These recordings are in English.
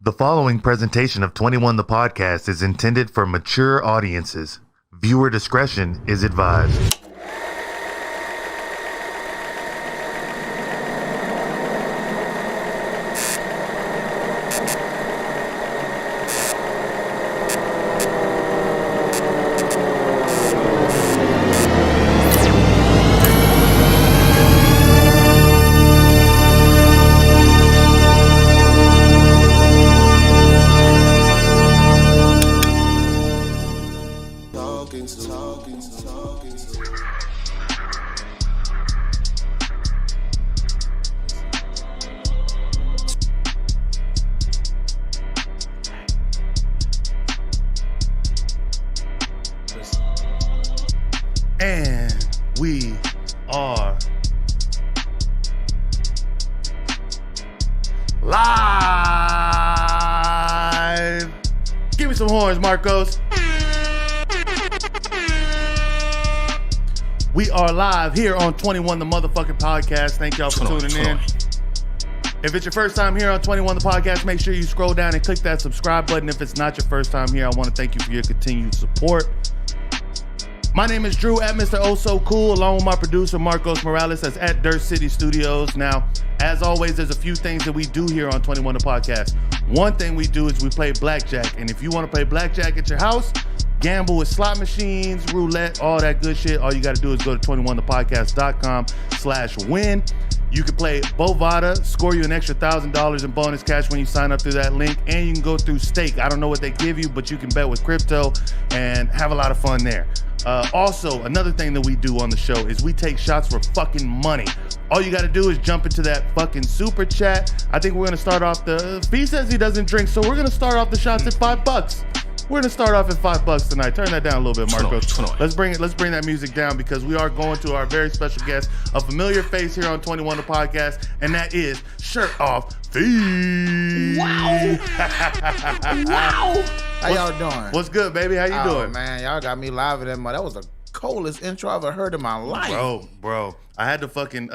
The following presentation of 21 the Podcast is intended for mature audiences. Viewer discretion is advised. And we are live. Give me some horns, Marcos. We are live here on 21 the motherfucking podcast. Thank y'all for tuning in. If it's your first time here on 21 the podcast, make sure you scroll down and click that subscribe button. If it's not your first time here, I want to thank you for your continued support. My name is Drew at Mr. Oh So Cool, along with my producer Marcos Morales. That's at Dirt City Studios. Now, as always, there's a few things that we do here on 21 the podcast. One thing we do is we play blackjack, and if you want to play blackjack at your house, gamble with slot machines, roulette, all that good shit, all you got to do is go to 21thepodcast.com/win. You can play BOVADA, score you an extra $1,000 in bonus cash when you sign up through that link, and you can go through Stake. I don't know what they give you, but you can bet with crypto and have a lot of fun there. Also, another thing that we do on the show is we take shots for fucking money. All you got to do is jump into that fucking super chat. I think we're going to start off Fee says he doesn't drink, so we're going to start off the shots at $5. We're gonna start off at $5 tonight. Turn that down a little bit, Marcos. Let's bring that music down because we are going to our very special guest, a familiar face here on 21 the podcast, and that is Shirt Off Fee. Wow. Wow. How y'all doing? What's good, baby? How you doing? Man, y'all got me live in that mud. That was the coldest intro I've ever heard in my life. Bro. I had to fucking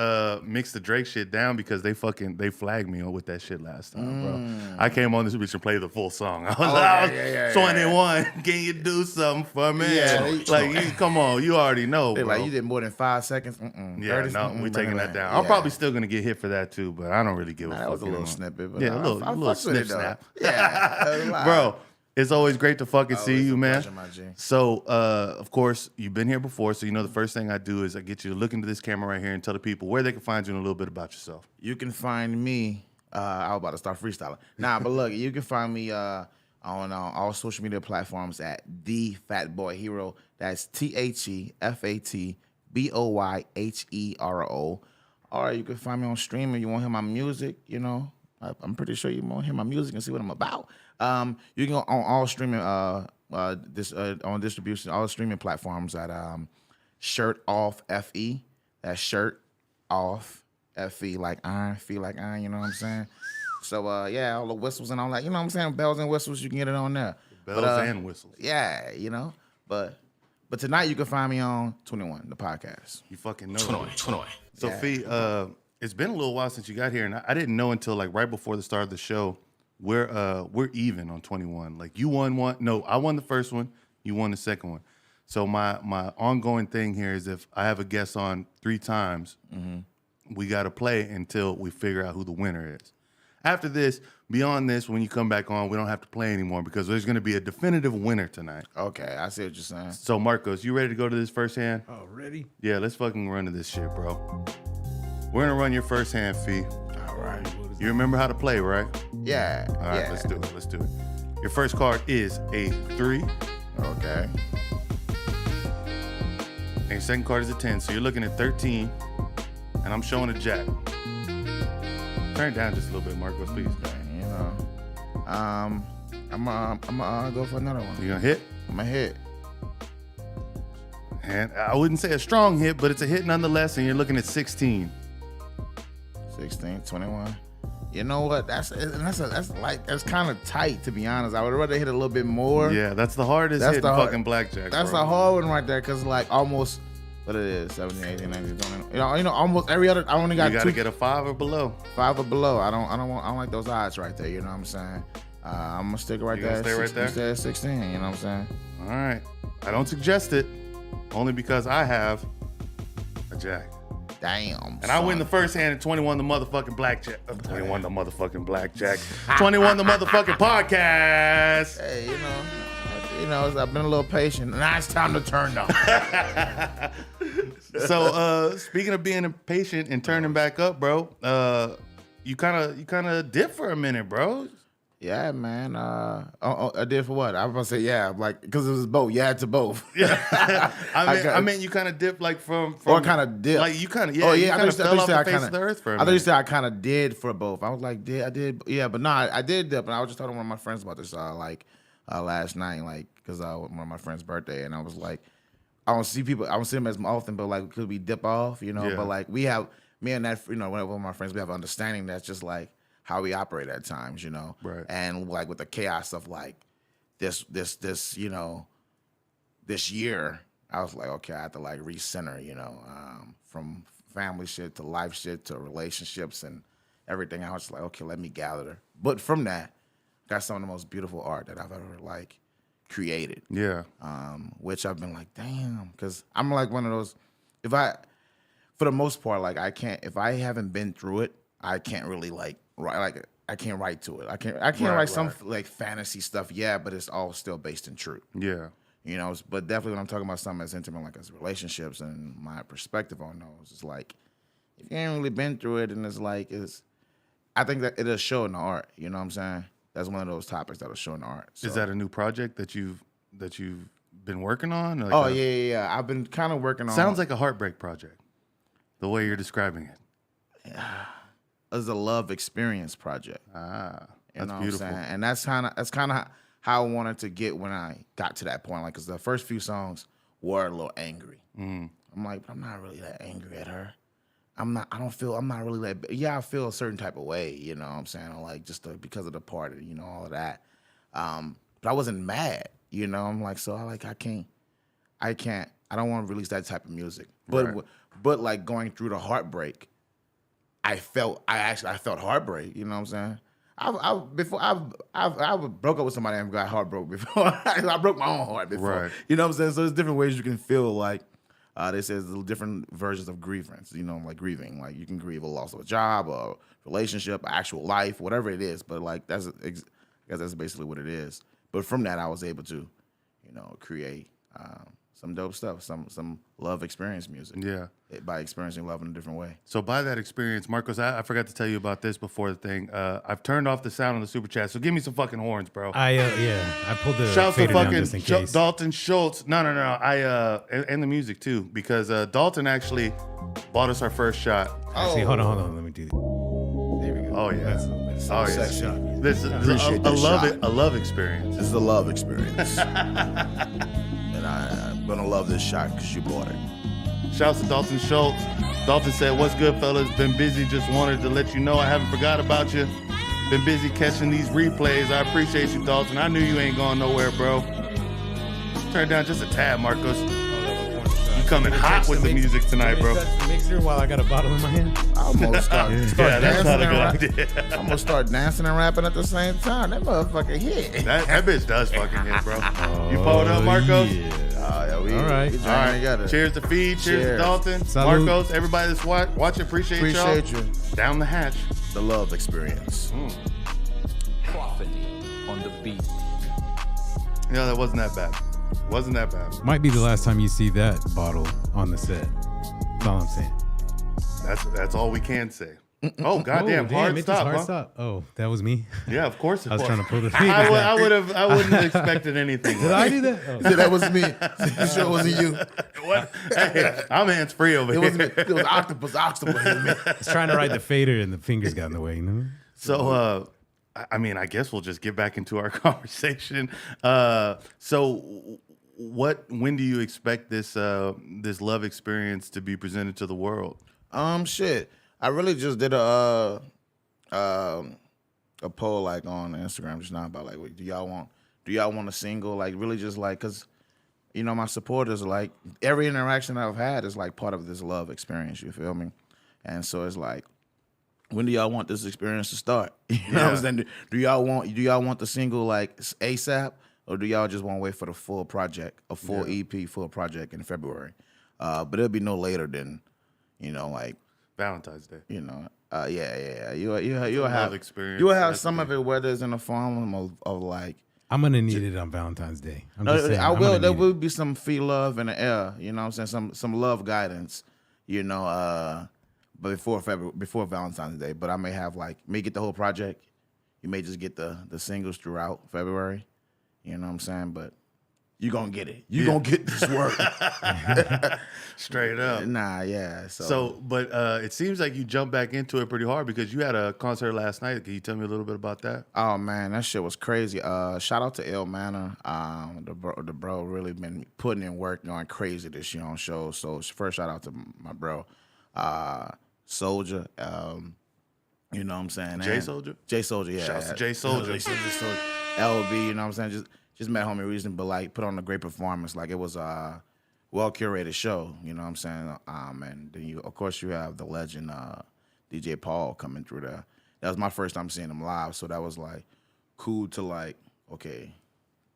mix the Drake shit down because they flagged me with that shit last time, bro. I came on this bitch and played the full song. I was like, 21, can you do something for me? Yeah, come on, you already know, bro. Like, you did more than 5 seconds. Yeah, we taking that down. I'm probably still gonna get hit for that too, but I don't really give a fuck. That was a little snippet, but yeah, a little snip snap. Yeah, bro. It's always great to fucking see you, man. Pleasure, my G. So, of course, you've been here before, so you know the first thing I do is I get you to look into this camera right here and tell the people where they can find you and a little bit about yourself. You can find me, I was about to start freestyling. But look, you can find me on all social media platforms at The Fat Boy Hero. That's TheFatBoyHero. Or you can find me on streaming. You want to hear my music, you know. I'm pretty sure you want to hear my music and see what I'm about. You can go on all streaming on distribution, all streaming platforms at Shirt Off FE. That's Shirt Off FE, like iron, feel like iron, you know what I'm saying? So all the whistles and all that, you know what I'm saying? Bells and whistles, you can get it on there. Bells and whistles. Yeah, you know. But tonight you can find me on 21 the podcast. You fucking know. 21. So Fee, it's been a little while since you got here, and I didn't know until like right before the start of the show. We're even on 21. Like you won one. No, I won the first one. You won the second one. So my ongoing thing here is if I have a guest on 3 times, we got to play until we figure out who the winner is. After this, beyond this, when you come back on, we don't have to play anymore because there's going to be a definitive winner tonight. Okay, I see what you're saying. So Marcos, you ready to go to this first hand? Oh, ready? Yeah, let's fucking run to this shit, bro. We're going to run your first hand, Fee. All right. You remember how to play, right? Yeah. All right, let's do it. Your first card is a 3. Okay. And your second card is a 10. So you're looking at 13. And I'm showing a jack. Turn it down just a little bit, Marcos, please. You know. I'm gonna go for another one. You gonna hit? I'm gonna hit. And I wouldn't say a strong hit, but it's a hit nonetheless, and you're looking at 16. 16, 21. You know what? That's kind of tight, to be honest. I would rather hit a little bit more. Yeah, that's the hardest hit in fucking blackjack. That's bro. a hard one right there, because like almost what it is, 17, 18, 19, 20. You know, almost every other. I only got you gotta get a 5 or below. 5 or below. I don't like those odds right there. You know what I'm saying? I'm gonna stick right You there. gonna stay right there? Stay at 16. You know what I'm saying? All right. I don't suggest it, only because I have a jack. Damn. And I win the first hand at 21 the motherfucking blackjack. 21 the motherfucking blackjack. 21 the motherfucking podcast. Hey, I've been a little patient. Now it's time to turn up. So speaking of being impatient and turning back up, bro, you kind of dipped for a minute, bro. Yeah, man. I did for what? I was gonna say yeah, like because it was both. Yeah, to both. Yeah, I mean, you kind of dipped like from or kind of dipped. like you kind of Oh yeah, you I kind of fell off the face kinda, of the earth for a I minute. thought you said I kind of did for both. I was like, I did, yeah, but no, I did dip, and I was just talking to one of my friends about this last night, like because one of my friend's birthday, and I was like, I don't see them as often, but like could we dip off, Yeah. But like we have me and that, one of my friends, we have an understanding that's just like how we operate at times, Right. And like with the chaos of like this year, I was like, okay, I have to like recenter, from family shit to life shit to relationships and everything. I was just like, okay, let me gather. But from that, got some of the most beautiful art that I've ever like created. Yeah. Which I've been like, damn, because I'm like one of those. For the most part, like if I haven't been through it, I can't really like write. Like I can't write to it. I can't write some like fantasy stuff. Yeah, but it's all still based in truth. Yeah. But definitely when I'm talking about something as intimate like as relationships and my perspective on those, it's like if you ain't really been through it, and I think that it'll show in the art. You know what I'm saying? That's one of those topics that'll show in the art. So. Is that a new project that you've been working on? Like Oh yeah. I've been kind of working on. Sounds like a heartbreak project, the way you're describing it. As a love experience project. That's What beautiful. I'm saying? And that's kind of how I wanted to get when I got to that point. Like, because the first few songs were a little angry. I'm like, I'm not really that angry at her. I'm not really that. Yeah, I feel a certain type of way. You know what I'm saying? Or like because of the party, all of that. But I wasn't mad. I'm like, so I don't want to release that type of music. But like going through the heartbreak, I felt heartbreak. You know what I'm saying? I broke up with somebody and got heartbroken before. I broke my own heart before. Right. You know what I'm saying? So there's different ways you can feel like. They say there's different versions of grievance. Like grieving. Like you can grieve a loss of a job, a relationship, actual life, whatever it is. But like that's basically what it is. But from that, I was able to, create some dope stuff, some love experience music. Yeah. By experiencing love in a different way. So by that experience, Marcos, I forgot to tell you about this before the thing. I've turned off the sound on the super chat, so give me some fucking horns, bro. I pulled the Shouts to fader down fucking just in case. Dalton Schultz. No. And the music too, because Dalton actually bought us our first shot. Actually, hold on. Let me do it. There we go. Oh yeah. That's a little bit. Oh yeah. Section. This is Appreciate that shot. a love experience. This is a love experience. And I'm gonna love this shot because you bought it. Shouts to Dalton Schultz. Dalton said, "What's good, fellas? Been busy. Just wanted to let you know I haven't forgot about you. Been busy catching these replays. I appreciate you, Dalton. I knew you ain't going nowhere, bro. Turn down just a tad, Marcos. You coming hot with the music tonight, bro. Touch the mixer while I got a bottle in my hand. I almost start Yeah, that's dancing not a and good idea. I'm gonna start dancing and rapping at the same time. That motherfucker hit. That bitch does fucking hit, bro. You pulled up, Marcos? Yeah, All right. All right, together. Cheers to Feed. Cheers to Cheers. Dalton. Salud. Marcos, everybody that's watching, appreciate y'all. Appreciate you. Down the hatch. The love experience. Profiting on the beat. Yeah, that wasn't that bad. Wasn't that bad. Might be the last time you see that bottle on the set. That's all I'm saying. That's all we can say. Oh goddamn! Hard it just stop. Huh? stop. Oh, that was me. Yeah, of course it I was trying to pull the I wouldn't have expected anything. Did I do that? Oh. Yeah, that was me. You sure it wasn't you? What? Hey, I'm hands free over It here. was me. It was octopus hit me. I was trying to ride the fader and the fingers got in the way, So, I mean, I guess we'll just get back into our conversation. So, when do you expect this love experience to be presented to the world? Shit. I really just did a poll like on Instagram just now about like, do y'all want a single? Like really just like, cause my supporters are like every interaction I've had is like part of this love experience. You feel me? And so it's like, when do y'all want this experience to start? You know what I'm saying? Do y'all want the single like ASAP, or do y'all just want to wait for the full project, a full EP, full project in February? But it'll be no later than, like Valentine's Day. You'll have experience. You'll have some of it, whether it's in the form of like. I'm gonna need it on Valentine's Day. I will. There will be some free love in the air. You know what I'm saying? Some love guidance. But before Valentine's Day. But I may have may get the whole project. You may just get the singles throughout February. You know what I'm saying? But you gonna get it. You gonna get this work. Straight up. Nah, yeah. But it seems like you jumped back into it pretty hard because you had a concert last night. Can you tell me a little bit about that? Oh man, that shit was crazy. Shout out to Ill Manor. The bro really been putting in work, going crazy this year on shows. So first shout out to my bro, Soldier. You know what I'm saying? Jay Soldier? Jay Soldier, yeah. Shouts to Jay Soldier. LB, you know what I'm saying? Just met homie recently, but put on a great performance. It was a well curated show, you know what I'm saying? And then of course you have the legend DJ Paul coming through there. That was my first time seeing him live, so that was cool to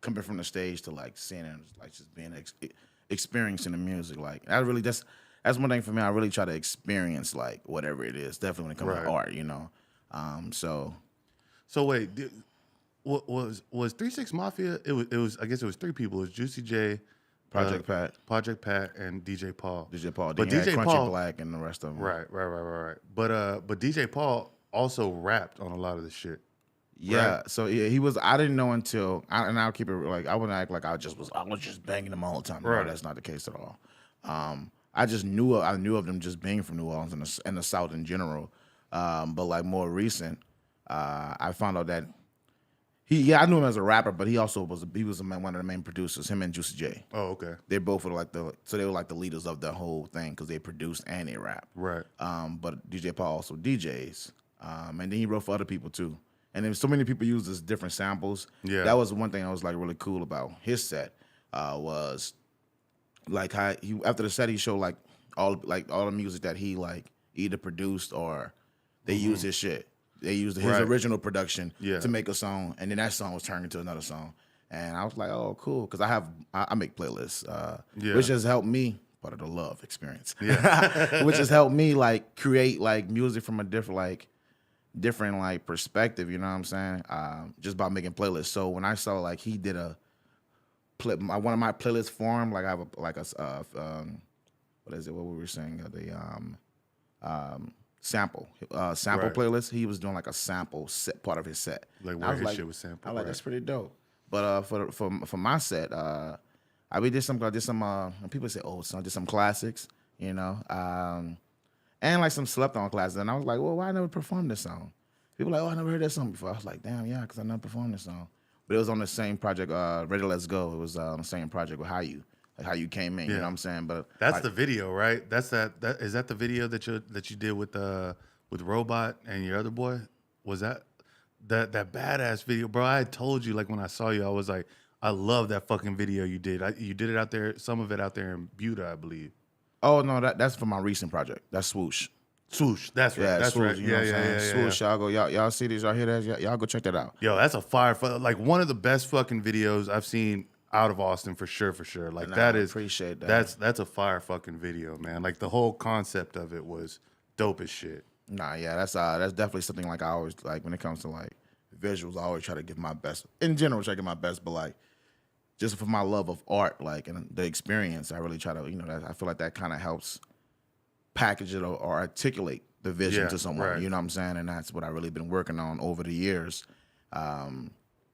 coming from the stage to seeing him just being experiencing the music. That's one thing for me. I really try to experience whatever it is. Definitely when it comes to art, So wait, was 3-6 Mafia? It was. I guess it was three people. It was Juicy J, Project Pat, and DJ Paul. But DJ Crunchy Paul, Black and the rest of them. Right. But DJ Paul also rapped on a lot of the shit. Yeah. Right? So yeah, he was. I didn't know until, and I'll keep it I wouldn't act like I was just banging them all the time. Right. No, that's not the case at all. I just knew of them just being from New Orleans and the South in general. But more recent, I found out that I knew him as a rapper, but he was one of the main producers. Him and Juicy J. Oh, okay. They both were they were the leaders of the whole thing because they produced and they rap. Right. But DJ Paul also DJs. And then he wrote for other people too. And then so many people use this different samples. Yeah. That was one thing I was really cool about his set. Was how he after the set he showed all the music that he either produced or they used his shit. They used his original production to make a song, and then that song was turned into another song. And I was like, oh, cool, because I make playlists, which has helped me, part of the love experience, which has helped me create music from a different perspective. You know what I'm saying? Just by making playlists. So when I saw he did one of my playlists for him, I have what is it? What we were saying? Sample playlist. He was doing a sample set part of his set. Where his shit was sampled. That's pretty dope. But for my set, we did some people say old songs, did some classics, and some slept on classics. And I was like, well, why I never performed this song? People were like, oh, I never heard that song before. I was like, damn, yeah, because I never performed this song. But it was on the same project, Ready Let's Go. It was on the same project with How You. How you came in, you know what I'm saying? But that's the video, right? Is that the video that you did with Robot and your other boy? Was that badass video, bro? I had told you when I saw you, I was like, I love that fucking video you did. You did it out there, some of it out there in Buda, I believe. Oh no, that's for my recent project. That's Swoosh. Swoosh, that's right. That's Swoosh, right. You know what I'm saying? Swoosh, y'all see these, y'all hear that? Y'all go check that out. Yo, that's a fire, one of the best fucking videos I've seen out of Austin for sure. Appreciate that. That's a fire fucking video, man. The whole concept of it was dope as shit. Nah, yeah, that's definitely something I always when it comes to visuals. I always try to give my best. In general, try to give my best, but just for my love of art, and the experience, I really try to, I feel like that kind of helps package it or articulate the vision to someone. Right. You know what I'm saying? And that's what I've really been working on over the years.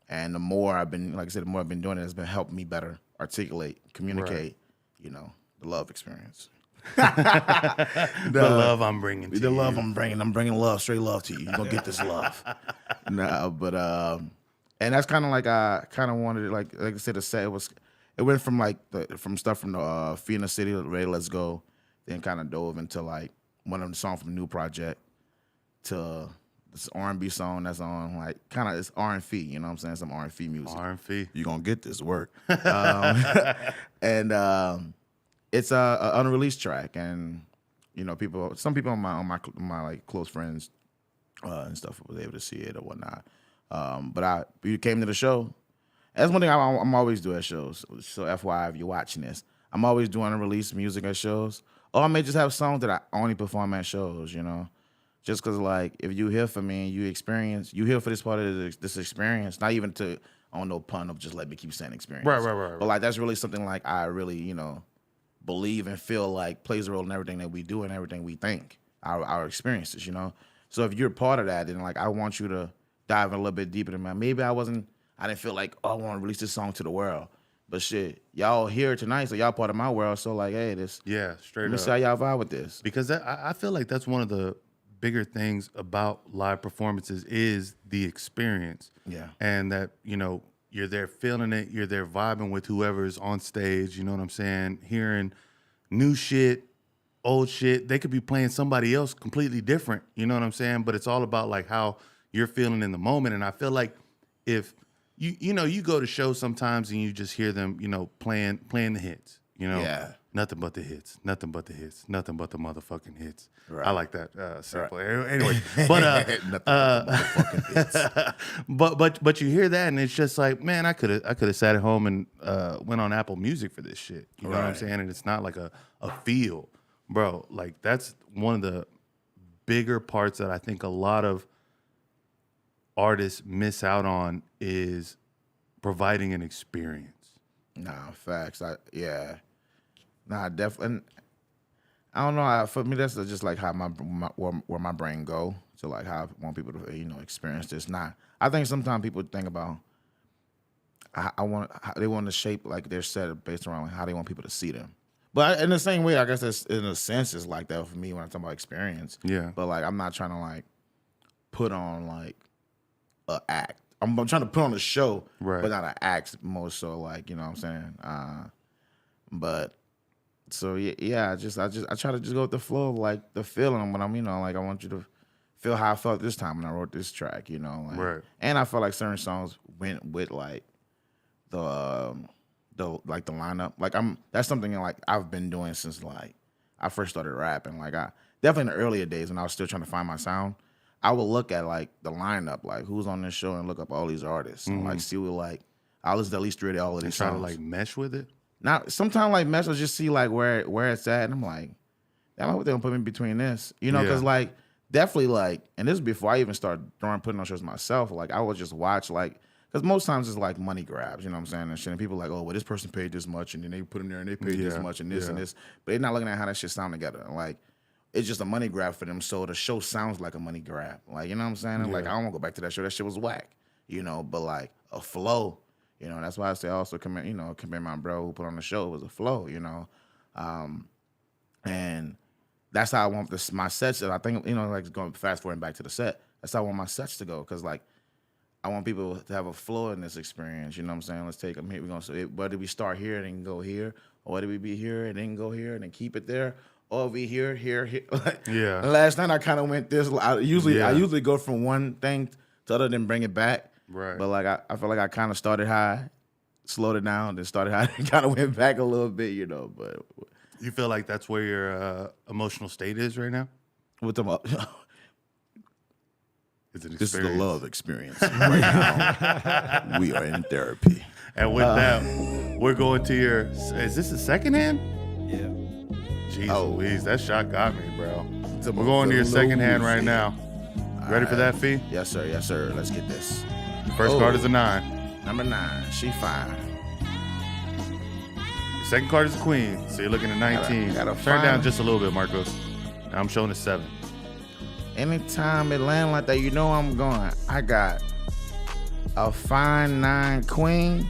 And the more I've been, the more I've been doing it, it's been helping me better articulate, communicate, the love experience. the love I'm bringing to you. The love I'm bringing love, straight love to you. You're going to get this love. And that's kind of I kind of wanted it, like I said, the set, it went from from stuff from the Phoenix City, Ready Let's Go, then kind of dove into one of the songs from the new project to this R&B song that's on kind of it's R&B, you know what I'm saying? Some R&B music. R&B. You're gonna get this work. And it's a unreleased track, and some people on my close friends and stuff, was able to see it or whatnot. But you came to the show. That's one thing I'm always doing at shows. So FYI, if you're watching this, I'm always doing release music at shows. Or I may just have songs that I only perform at shows, you know? Just because, like, if you here for me and you here for this part of this experience, not even to, on no pun of just let me keep saying experience. Right. But, like, that's really something, like, I really, you know, believe and feel like plays a role in everything that we do and everything we think, our experiences, you know? So if you're part of that, then, like, I want you to dive in a little bit deeper than that. Maybe I didn't feel like, oh, I want to release this song to the world. But shit, y'all here tonight, so y'all part of my world. So like, hey, straight let me up. see how y'all vibe with this. Because I feel like that's one of the bigger things about live performances is the experience. Yeah. And that, you know, you're there feeling it, you're there vibing with whoever's on stage, you know what I'm saying? Hearing new shit, old shit. They could be playing somebody else completely different, you know what I'm saying? But it's all about like how you're feeling in the moment. And I feel like if you know, you go to shows sometimes and you just hear them, you know, playing the hits, you know, nothing but the hits, nothing but the hits, nothing but the motherfucking hits. Right. I like that sample. Right. Anyway, but you hear that and it's just like, man, I could have sat at home and went on Apple Music for this shit. You know what I'm saying? And it's not like a feel, bro. Like that's one of the bigger parts that I think a lot of artists miss out on is providing an experience. Nah, facts. Definitely. I don't know. For me, that's just like how where my brain go. So like how I want people to, you know, experience this. I think sometimes people think about they want to shape like their set based around how they want people to see them. But in the same way, I guess that's in a sense it's like that for me when I talk about experience. Yeah. But like I'm not trying to like put on like a act. I'm trying to put on a show, but not an act. More so, like, you know what I'm saying. But so yeah, I try to just go with the flow of like the feeling. When I'm, you know, like I want you to feel how I felt this time when I wrote this track, you know. Like, and I felt like certain songs went with like the lineup. Like that's something like I've been doing since like I first started rapping. Like I definitely in the earlier days when I was still trying to find my sound. I would look at like the lineup, like who's on this show, and look up all these artists, and like see what like I'll listen to at least 3 of all of these songs. Try to like mesh with it. Now sometimes like mesh, I'll just see like where it's at, and I'm like, damn, I hope they don't put me in between this, you know, because like definitely like, and this is before I even started putting on shows myself. Like I would just watch like, because most times it's like money grabs, you know what I'm saying, and shit. And people are like, oh, well, this person paid this much, and then they put them there and they paid this much and this and this, but they're not looking at how that shit sound together. And like, it's just a money grab for them, so the show sounds like a money grab. Like, you know what I'm saying? And like, I don't want to go back to that show. That shit was whack, you know? But like, a flow, you know? That's why I say I also commend my bro who put on the show. It was a flow, you know? And that's how I want my sets. I think, you know, like going fast forwarding back to the set, that's how I want my sets to go. Because like, I want people to have a flow in this experience, you know what I'm saying? Let's take them here. We're going to say, whether we start here and then go here, or whether we be here and then go here and then keep it there, or we here. Like, last night I kind of went this. I usually go from one thing to other than bring it back. Right. But like I feel like I kind of started high, slowed it down, then started high, and kind of went back a little bit, you know. But you feel like that's where your emotional state is right now? With them, this is the love experience. Right now, we are in therapy. And with that, we're going to your. Is this the second hand? Yeah. Jeez Louise, that shot got me, bro. We're going to your second hand right now. Ready for that, Fee? Yes, sir. Yes, sir. Let's get this. First card is a 9. Number 9. She fine. Your second card is a queen, so you're looking at 19. Turn down just a little bit, Marcos. Now I'm showing a 7. Anytime it land like that, you know I'm going. I got a fine 9 queen.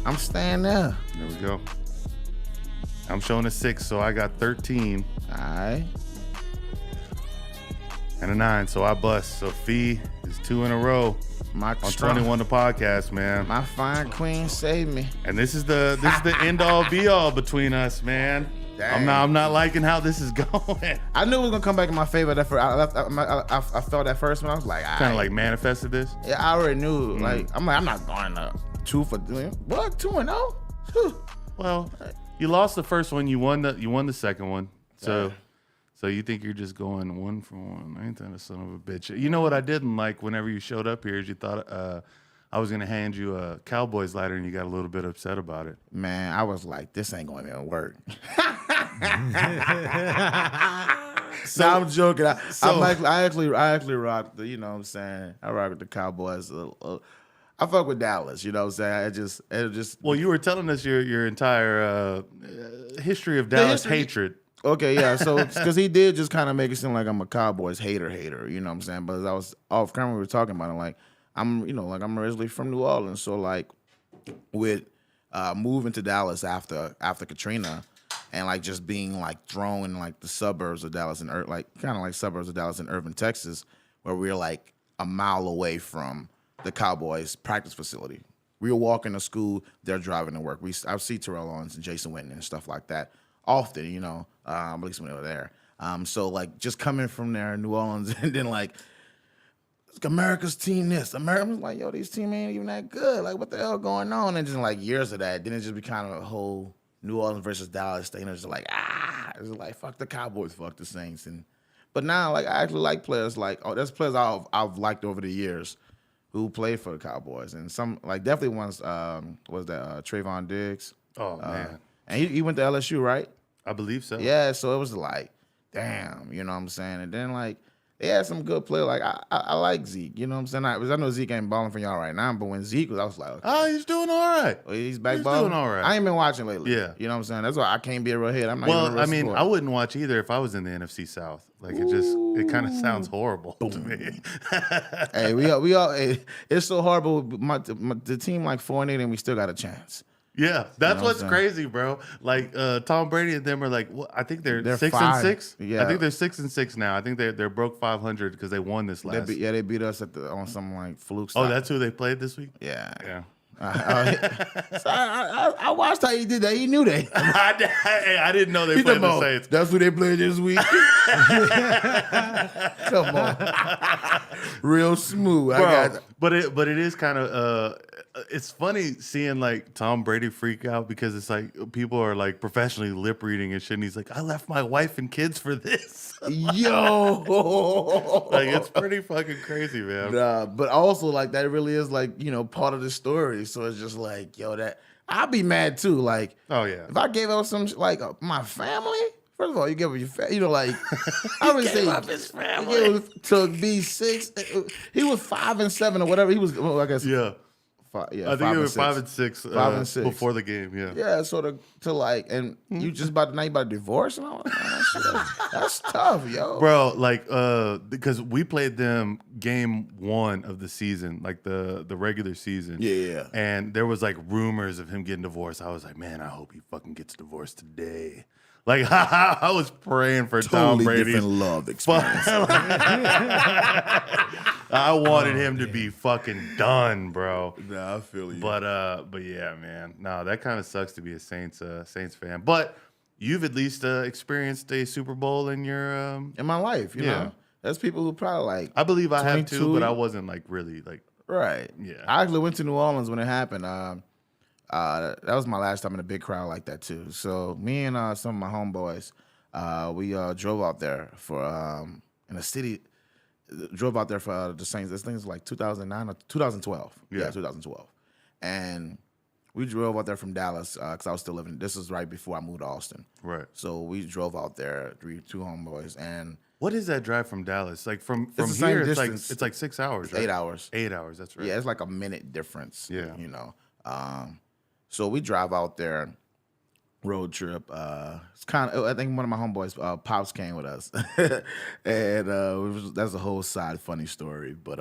I'm staying there. There we go. I'm showing a 6, so I got 13. All right. And a 9, so I bust. So Fee is 2 in a row on 21 the podcast, man. My fine queen saved me. And this is the end all be all between us, man. Dang. I'm not liking how this is going. I knew it was gonna come back in my favor. I felt that first one. I was like, kind of like manifested this. Yeah, I already knew. Like, I'm not going to 2 for what 2-0. Well, you lost the first one. You won the second one. So So you think you're just going 1 for 1? Ain't that a son of a bitch? You know what I didn't like whenever you showed up here is you thought I was gonna hand you a Cowboys lighter and you got a little bit upset about it. Man, I was like, this ain't going to work. No, I'm joking. I actually rock the, you know what I'm saying? I rock with the Cowboys. I fuck with Dallas, you know what I'm saying? It just. Well, you were telling us your entire history of Dallas hatred. Okay, yeah. So because he did just kind of make it seem like I'm a Cowboys hater, you know what I'm saying? But as I was off camera, we were talking about it. Like I'm originally from New Orleans, so like with moving to Dallas after Katrina, and like just being like thrown in like the suburbs of Dallas and suburbs of Dallas and Irving, Texas, where we're like a mile away from the Cowboys practice facility. We were walking to school, they're driving to work. I see Terrell Owens and Jason Witten and stuff like that often, you know, at least when they were there. So like just coming from there in New Orleans and then like America's team this. America was like, yo, these team ain't even that good. Like, what the hell going on? And just like years of that, then it just became a whole New Orleans versus Dallas thing. It was just like, it's like fuck the Cowboys, fuck the Saints. But now like I actually like players like there's players I've liked over the years who played for the Cowboys, and some like definitely once was that Trayvon Diggs. Oh man, and he went to LSU, right? I believe so. Yeah, so it was like, damn, you know what I'm saying? And then like they had some good play. Like I like Zeke, you know what I'm saying? I know Zeke ain't balling for y'all right now, but when Zeke was, I was like, okay, oh, he's doing all right. He's back He's balling. doing all right. I ain't been watching lately. Yeah, you know what I'm saying? That's why I can't be a real head. I'm not. Well, even a real I mean, support. I wouldn't watch either if I was in the NFC South. Like it kind of sounds horrible to me. Hey, we all. Hey, it's so horrible. The team like 4-8, and we still got a chance. Yeah, that's what's saying? crazy, bro. Like Tom Brady and them are like, well, I think they're 6-6. Yeah, I think they're 6-6 now. I think they're broke 500 because they won this last. They beat us on some like fluke. Oh, that's who they played this week. Yeah. Yeah. So I watched how he did that. He knew that. I didn't know they played the Saints. That's who they played this week. Come on, real smooth. Bro, but it is kind of it's funny seeing like Tom Brady freak out because it's like people are like professionally lip reading and shit. And he's like, I left my wife and kids for this. Yo, like it's pretty fucking crazy, man. Nah, but also like that really is like, you know, part of the story. So it's just like, yo, that I'd be mad too. Like, oh yeah, if I gave up some like my family. First of all, you give up your family. You know, like I would say, his family to be 6. He was 5 and 7 or whatever. He was, well, I guess. Yeah. I think it was 5 and 6. 5 and 6 before the game. Yeah. Yeah. So to like, and you just about to divorce and all that. That's tough, yo. Bro, like, because we played them game 1 of the season, like the regular season. Yeah. And there was like rumors of him getting divorced. I was like, man, I hope he fucking gets divorced today. Like I was praying for Tom Brady. Different love experience. I wanted him to be fucking done, bro. Nah, I feel you. But yeah, man. No, that kind of sucks to be a Saints fan. But you've at least experienced a Super Bowl in your in my life, you know. There's people who probably like. I believe I have too, 22. but I wasn't like really like. Right. Yeah. I actually went to New Orleans when it happened. That was my last time in a big crowd like that too. So me and some of my homeboys, we drove out there for in the city. Drove out there for the Saints. This thing is like 2009 or 2012. Yeah, 2012. And we drove out there from Dallas because I was still living. This is right before I moved to Austin. Right. So we drove out there, two homeboys, and what is that drive from Dallas? Like from the same here, distance. it's like 6 hours, right? 8 hours. 8 hours. That's right. Yeah, it's like a minute difference. Yeah. You know. So we drive out there, road trip. It's kind of. I think one of my homeboys, Pops, came with us, and that's a whole side funny story. But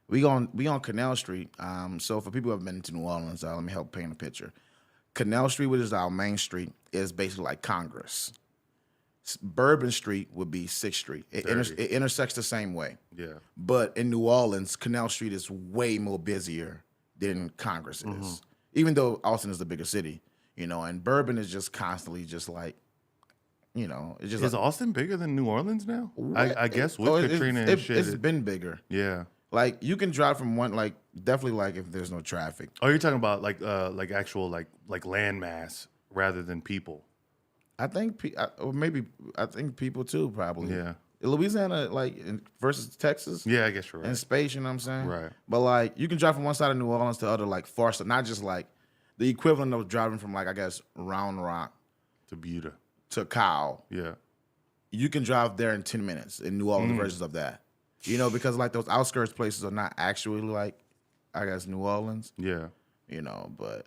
we on Canal Street. So for people who have been to New Orleans, let me help paint a picture. Canal Street, which is our main street, is basically like Congress. Bourbon Street would be 6th Street. It intersects the same way. Yeah. But in New Orleans, Canal Street is way more busier than Congress is. Even though Austin is the bigger city, you know, and Bourbon is just constantly just like, you know, it's just is like, Austin bigger than New Orleans now? I guess with Katrina and shit. It's been bigger. Yeah. Like you can drive from one, like definitely like if there's no traffic. Oh, you're talking about like actual like landmass rather than people. I think, or maybe I think people too, probably. Yeah. Louisiana, like versus Texas. Yeah, I guess you're right. And space, you know what I'm saying? Right. But like, you can drive from one side of New Orleans to the other, like far side, not just like the equivalent of driving from like I guess Round Rock To Buda. to Kyle. Yeah. You can drive there in 10 minutes in New Orleans versions of that. You know, because like those outskirts places are not actually like, I guess, New Orleans. Yeah. You know, but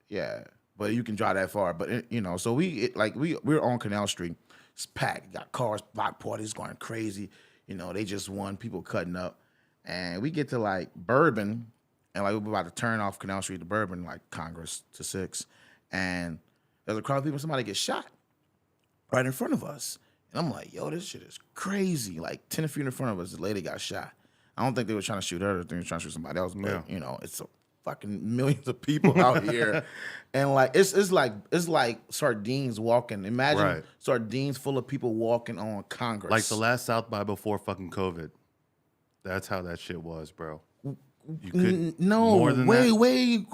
yeah, but you can drive that far. But you know, so we're on Canal Street. It's packed. Got cars, block parties going crazy. You know, they just won. People cutting up, and we get to like Bourbon, and like we're about to turn off Canal Street to Bourbon, like Congress to 6, and there's a crowd of people. Somebody gets shot right in front of us, and I'm like, yo, this shit is crazy. Like 10 feet in front of us, the lady got shot. I don't think they were trying to shoot her. I think they were trying to shoot somebody else. But you know, it's fucking millions of people out here, and like it's like sardines walking. Imagine sardines full of people walking on Congress, Like the last South by before fucking COVID. That's how that shit was, bro. You could more than that?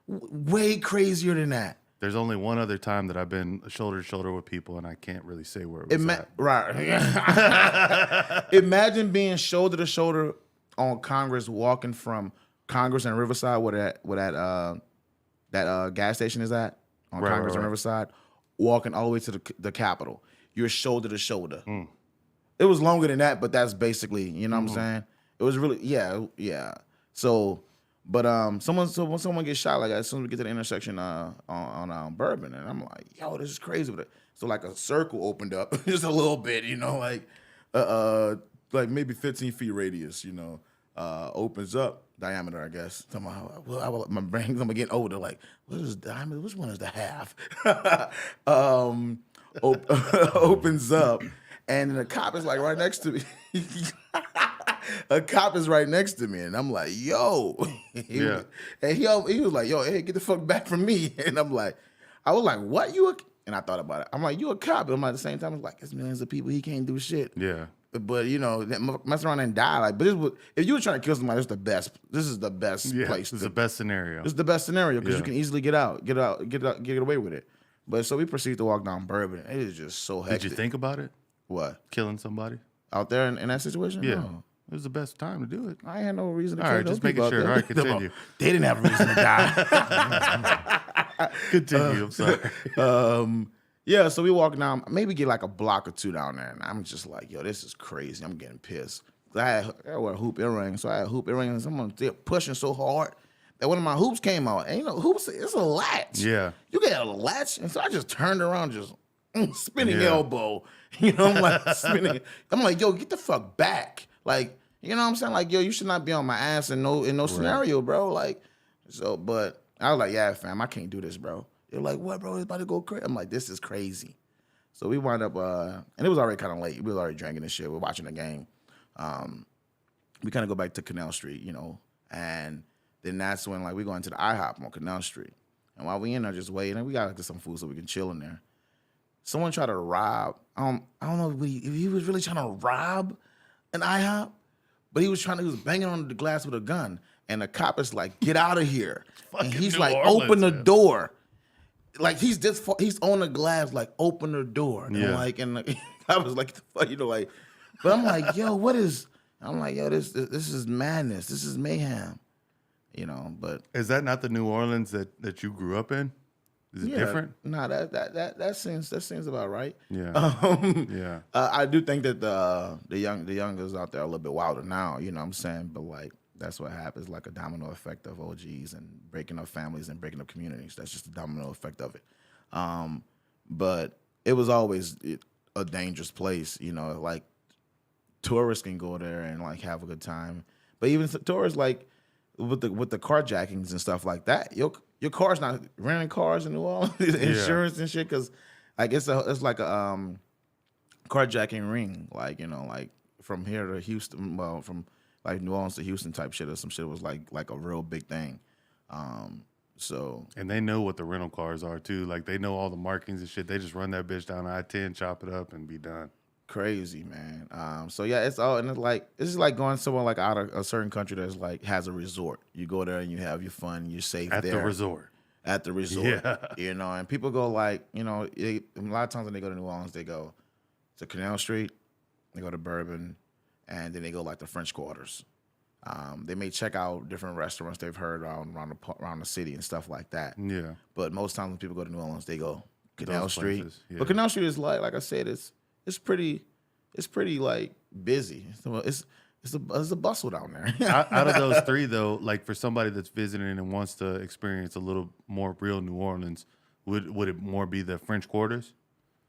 way crazier than that. There's only one other time that I've been shoulder to shoulder with people, and I can't really say where it was at. Right. Imagine being shoulder to shoulder on Congress, walking from Congress and Riverside, where that gas station is at, on Congress and Riverside, walking all the way to the Capitol. You're shoulder to shoulder. It was longer than that, but that's basically, you know what I'm saying? It was really, yeah. So, but when someone gets shot, like as soon as we get to the intersection on Bourbon, and I'm like, yo, this is crazy. So like a circle opened up just a little bit, you know, like maybe 15 feet radius, you know, opens up, diameter, I guess. Somehow, my brain's getting older. Like, what is diameter? Which one is the half? Opens up, and the cop is like right next to me. A cop is right next to me, and I'm like, yo. He was like, yo, hey, get the fuck back from me. And I was like, what? And I thought about it. I'm like, you a cop? But at the same time, it's like, there's millions of people. He can't do shit. Yeah. But you know, mess around and die. Like, but if you were trying to kill somebody, this is the best place. It's the best scenario. It's the best scenario because you can easily get away with it. But so we proceed to walk down Bourbon. It is just so hectic. Did you think about it? What? Killing somebody? Out there in that situation? Yeah. No. It was the best time to do it. I had no reason to All kill right, those just making people sure. out All there. right, continue. They didn't have a reason to die. Continue. I'm sorry. Yeah, so we walk down, maybe get like a block or two down there, and I'm just like, yo, this is crazy. I'm getting pissed. I wear hoop earrings, so I had hoop earrings, and someone they're pushing so hard that one of my hoops came out. And you know, hoops, it's a latch. Yeah. You get a latch, and so I just turned around, just spinning elbow. You know, I'm like spinning. I'm like, yo, get the fuck back. Like, you know what I'm saying? Like, yo, you should not be on my ass in no scenario, bro. Like, so, but I was like, yeah, fam, I can't do this, bro. They're like, what, bro? It's about to go crazy. I'm like, this is crazy. So we wind up, and it was already kind of late. We was already drinking and shit. We're watching the game. We kind of go back to Canal Street, you know, and then that's when, like, we go into the IHOP on Canal Street. And while we in there just waiting, and we got to get some food so we can chill in there. Someone tried to rob, I don't know if he was really trying to rob an IHOP, but he was banging on the glass with a gun. And the cop is like, get out of here. And he's New like, Orleans, open the man. door. Like he's on the glass, like open the door. And Yeah. I was like, the fuck, you know, like, but I'm like, yo, this is madness. This is mayhem. You know, but Is that not the New Orleans that you grew up in? Is it different? Nah, that seems about right. Yeah. Yeah. I do think that the youngers out there are a little bit wilder now, you know what I'm saying? But like that's what happens, like a domino effect of OGs and breaking up families and breaking up communities. That's just the domino effect of it. But it was always a dangerous place, you know, like tourists can go there and like have a good time. But even tourists, like with the carjackings and stuff like that, your car's not renting cars in New Orleans, insurance and shit, because like it's like a carjacking ring, like, you know, like from here to Houston, well, from like New Orleans to Houston type shit or some shit was like a real big thing. So And they know what the rental cars are too. Like they know all the markings and shit. They just run that bitch down I-10, chop it up, and be done. crazy, man. So yeah, it's all, and it's just like going somewhere like out of a certain country that's like has a resort. You go there and you have your fun, you're safe At there. the resort. at the resort. Yeah. You know, and people go like, you know, a lot of times when they go to New Orleans, they go to Canal Street, they go to Bourbon, and then they go like the French Quarters. They may check out different restaurants they've heard around the city and stuff like that. Yeah. But most times when people go to New Orleans, they go Canal Those Street. places, yeah. But Canal Street is like I said, it's pretty like busy. It's a bustle down there. Out of those three, though, like for somebody that's visiting and wants to experience a little more real New Orleans, would it more be the French Quarters,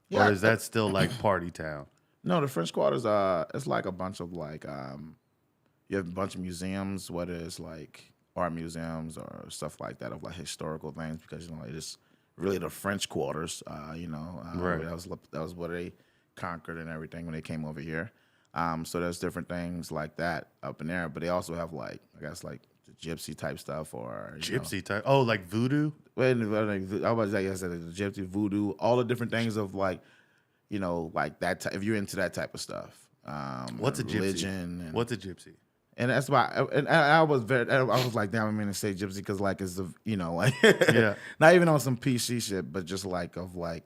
Yeah. or is that still like party town? No, the French Quarters, it's like a bunch of like, you have a bunch of museums, whether it's like art museums or stuff like that of like historical things, because, you know, it's really the French Quarters, you know, Right. that was what they conquered and everything when they came over here. So there's different things like that up in there, but they also have like, I guess like the gypsy type stuff or Gypsy type. Oh, like voodoo. I was like I said, the gypsy, voodoo, all the different things of like, you know, like that. If you're into that type of stuff, What's a gypsy? religion and, What's a gypsy? and that's why. And I was like, damn, I mean to say gypsy because like it's the, you know, like Yeah. not even on some PC shit, but just like of like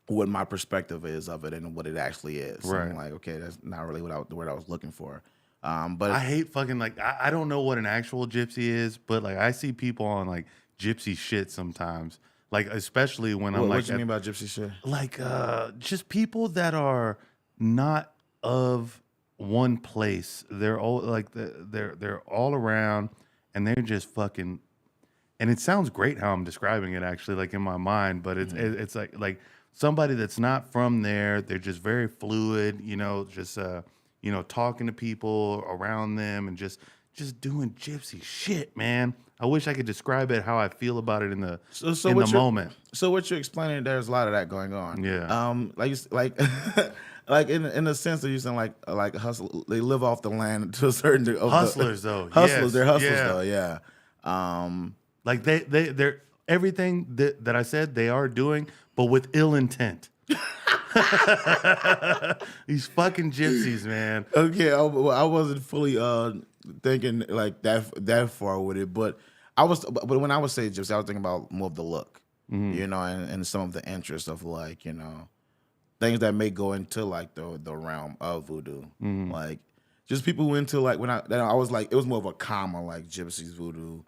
what my perspective is of it and what it actually is. So Right. I'm like, okay, that's not really the word I was looking for. But I hate fucking like I don't know what an actual gypsy is, but like I see people on like gypsy shit sometimes. Like especially when I'm like what you mean by gypsy shit? like just people that are not of one place. They're all like they're all around and they're just fucking, and it sounds great how I'm describing it actually, like in my mind, but it's like somebody that's not from there. They're just very fluid, you know, just you know, talking to people around them and just doing gypsy shit, man. I wish I could describe it how I feel about it in the moment. So what you're explaining, there's a lot of that going on. Yeah. Like like in the sense that you're saying like hustle, they live off the land to a certain degree. Hustlers though. Hustlers, Yes. they're hustlers Yeah. though, yeah. Like they're everything that I said they are doing, but with ill intent. These fucking gypsies, man. Okay, I wasn't fully thinking like that far with it, but when I would say gypsy, I was thinking about more of the look, you know, and some of the interests of like, you know, things that may go into like the realm of voodoo, like just people who into like when I was like, it was more of a comma like gypsies, voodoo,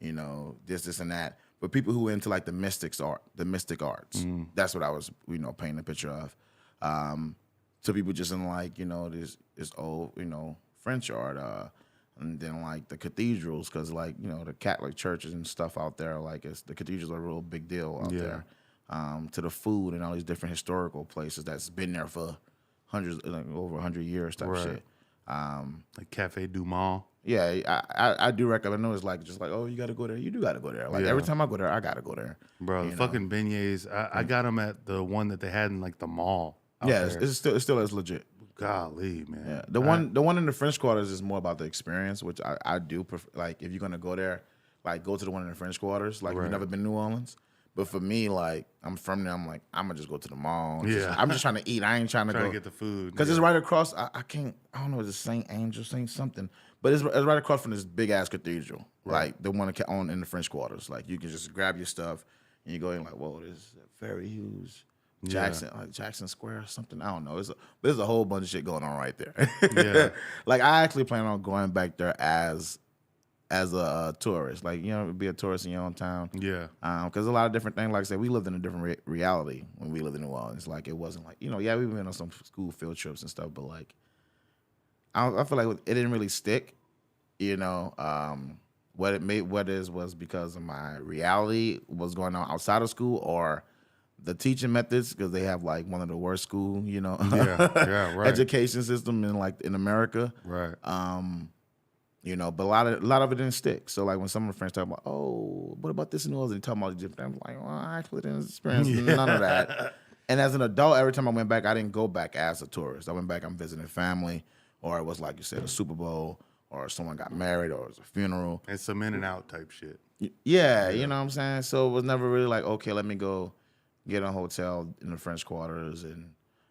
you know, this and that. But people who into like the mystic arts, that's what I was, you know, painting a picture of. So people just in like, you know, this old, you know, French art, and then like the cathedrals, because like, you know, the Catholic churches and stuff out there, like the cathedrals are a real big deal out there. To the food and all these different historical places that's been there for hundreds, like over 100 years type shit. Like Cafe Du Monde. Yeah, I do recommend. I know it's like just like, oh, you got to go there. You do got to go there. Like every time I go there, I got to go there. Bro, the fucking beignets. I got them at the one that they had in like the mall. Yeah, there. it's still as legit. Golly, man. Yeah, the one in the French Quarters is more about the experience, which I do prefer. Like if you're gonna go there, like go to the one in the French Quarters. Like if you've never been to New Orleans. But for me, like I'm from there, I'm like I'm gonna just go to the mall. I'm just trying to eat. I ain't trying to Trying go to get the food. because it's right across. I can't. I don't know. It's Saint Angel, Saint something. But it's right across from this big ass cathedral, like the one on in the French Quarters. Like you can just grab your stuff and you go in like, whoa, this is a very huge Jackson Square or something. I don't know. There's a whole bunch of shit going on right there. Yeah. Like I actually plan on going back there as a tourist, like, you know, be a tourist in your own town. Yeah. Because a lot of different things, like I said, we lived in a different reality when we lived in New Orleans. Like it wasn't like, you know, yeah, we went on some school field trips and stuff, but like, I feel like it didn't really stick, you know. What it is was because of my reality was going on outside of school or the teaching methods, because they have like one of the worst school, you know, right. education system in America. Right. You know, but a lot of it didn't stick. So like when some of my friends talk about, oh, what about this in New Orleans? And they talk about the different things, I'm like, well, I actually didn't experience none of that. And as an adult, every time I went back, I didn't go back as a tourist. I went back, I'm visiting family, or it was like you said, a Super Bowl, or someone got married, or it was a funeral. And some in and out type shit. Yeah, you know what I'm saying? So it was never really like, okay, let me go get a hotel in the French Quarters and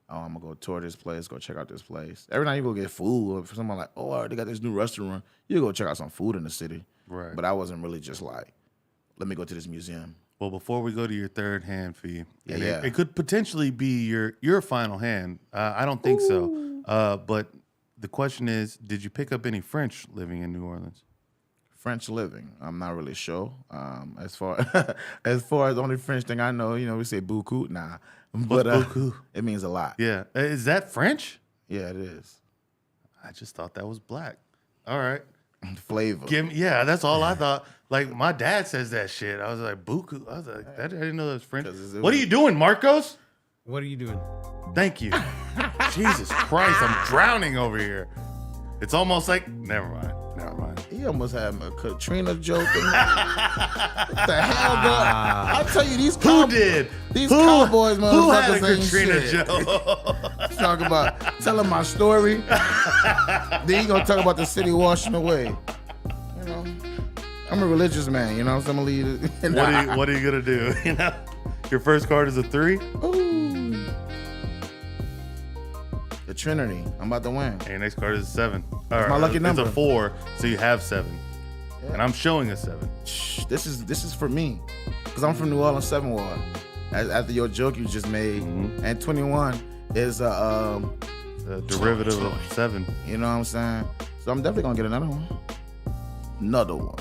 I'm going to go tour this place, go check out this place. Every night you go get food, or if someone like, oh, they got this new restaurant, you go check out some food in the city. Right. But I wasn't really just like let me go to this museum. Well, before we go to your third hand fee, Yeah, and yeah. It could potentially be your final hand. I don't think so. But the question is, did you pick up any French living in New Orleans? French living, I'm not really sure. As far as the only French thing I know, we say beaucoup. Nah, but beaucoup? it means a lot. Yeah. Is that French? Yeah, it is. I just thought that was black. All right. Flavor. Yeah, that's all I thought. Like, my dad says that shit. I was like, buku. I was like, I didn't know that was French. What are you doing, Marcos? What are you doing? Thank you. Jesus Christ, I'm drowning over here. It's almost like, never mind. He almost had a Katrina joke. What the hell, bro? I'll tell you, these These Cowboys Who had a motherfuckers ain't Katrina shit. joke? Talk about telling my story. Then you gonna talk about the city washing away. I'm a religious man. I'm gonna lead it. What are you gonna do? Your first card is a 3. Ooh. The Trinity. I'm about to win. And your next card is a 7. All my lucky number. It's a 4, so you have 7. Yeah. And I'm showing a 7. Shh, this is for me, because I'm from New Orleans 7 Ward. After your joke you just made, and 21 is a derivative of 7. You know what I'm saying? So I'm definitely gonna get another one. Another one.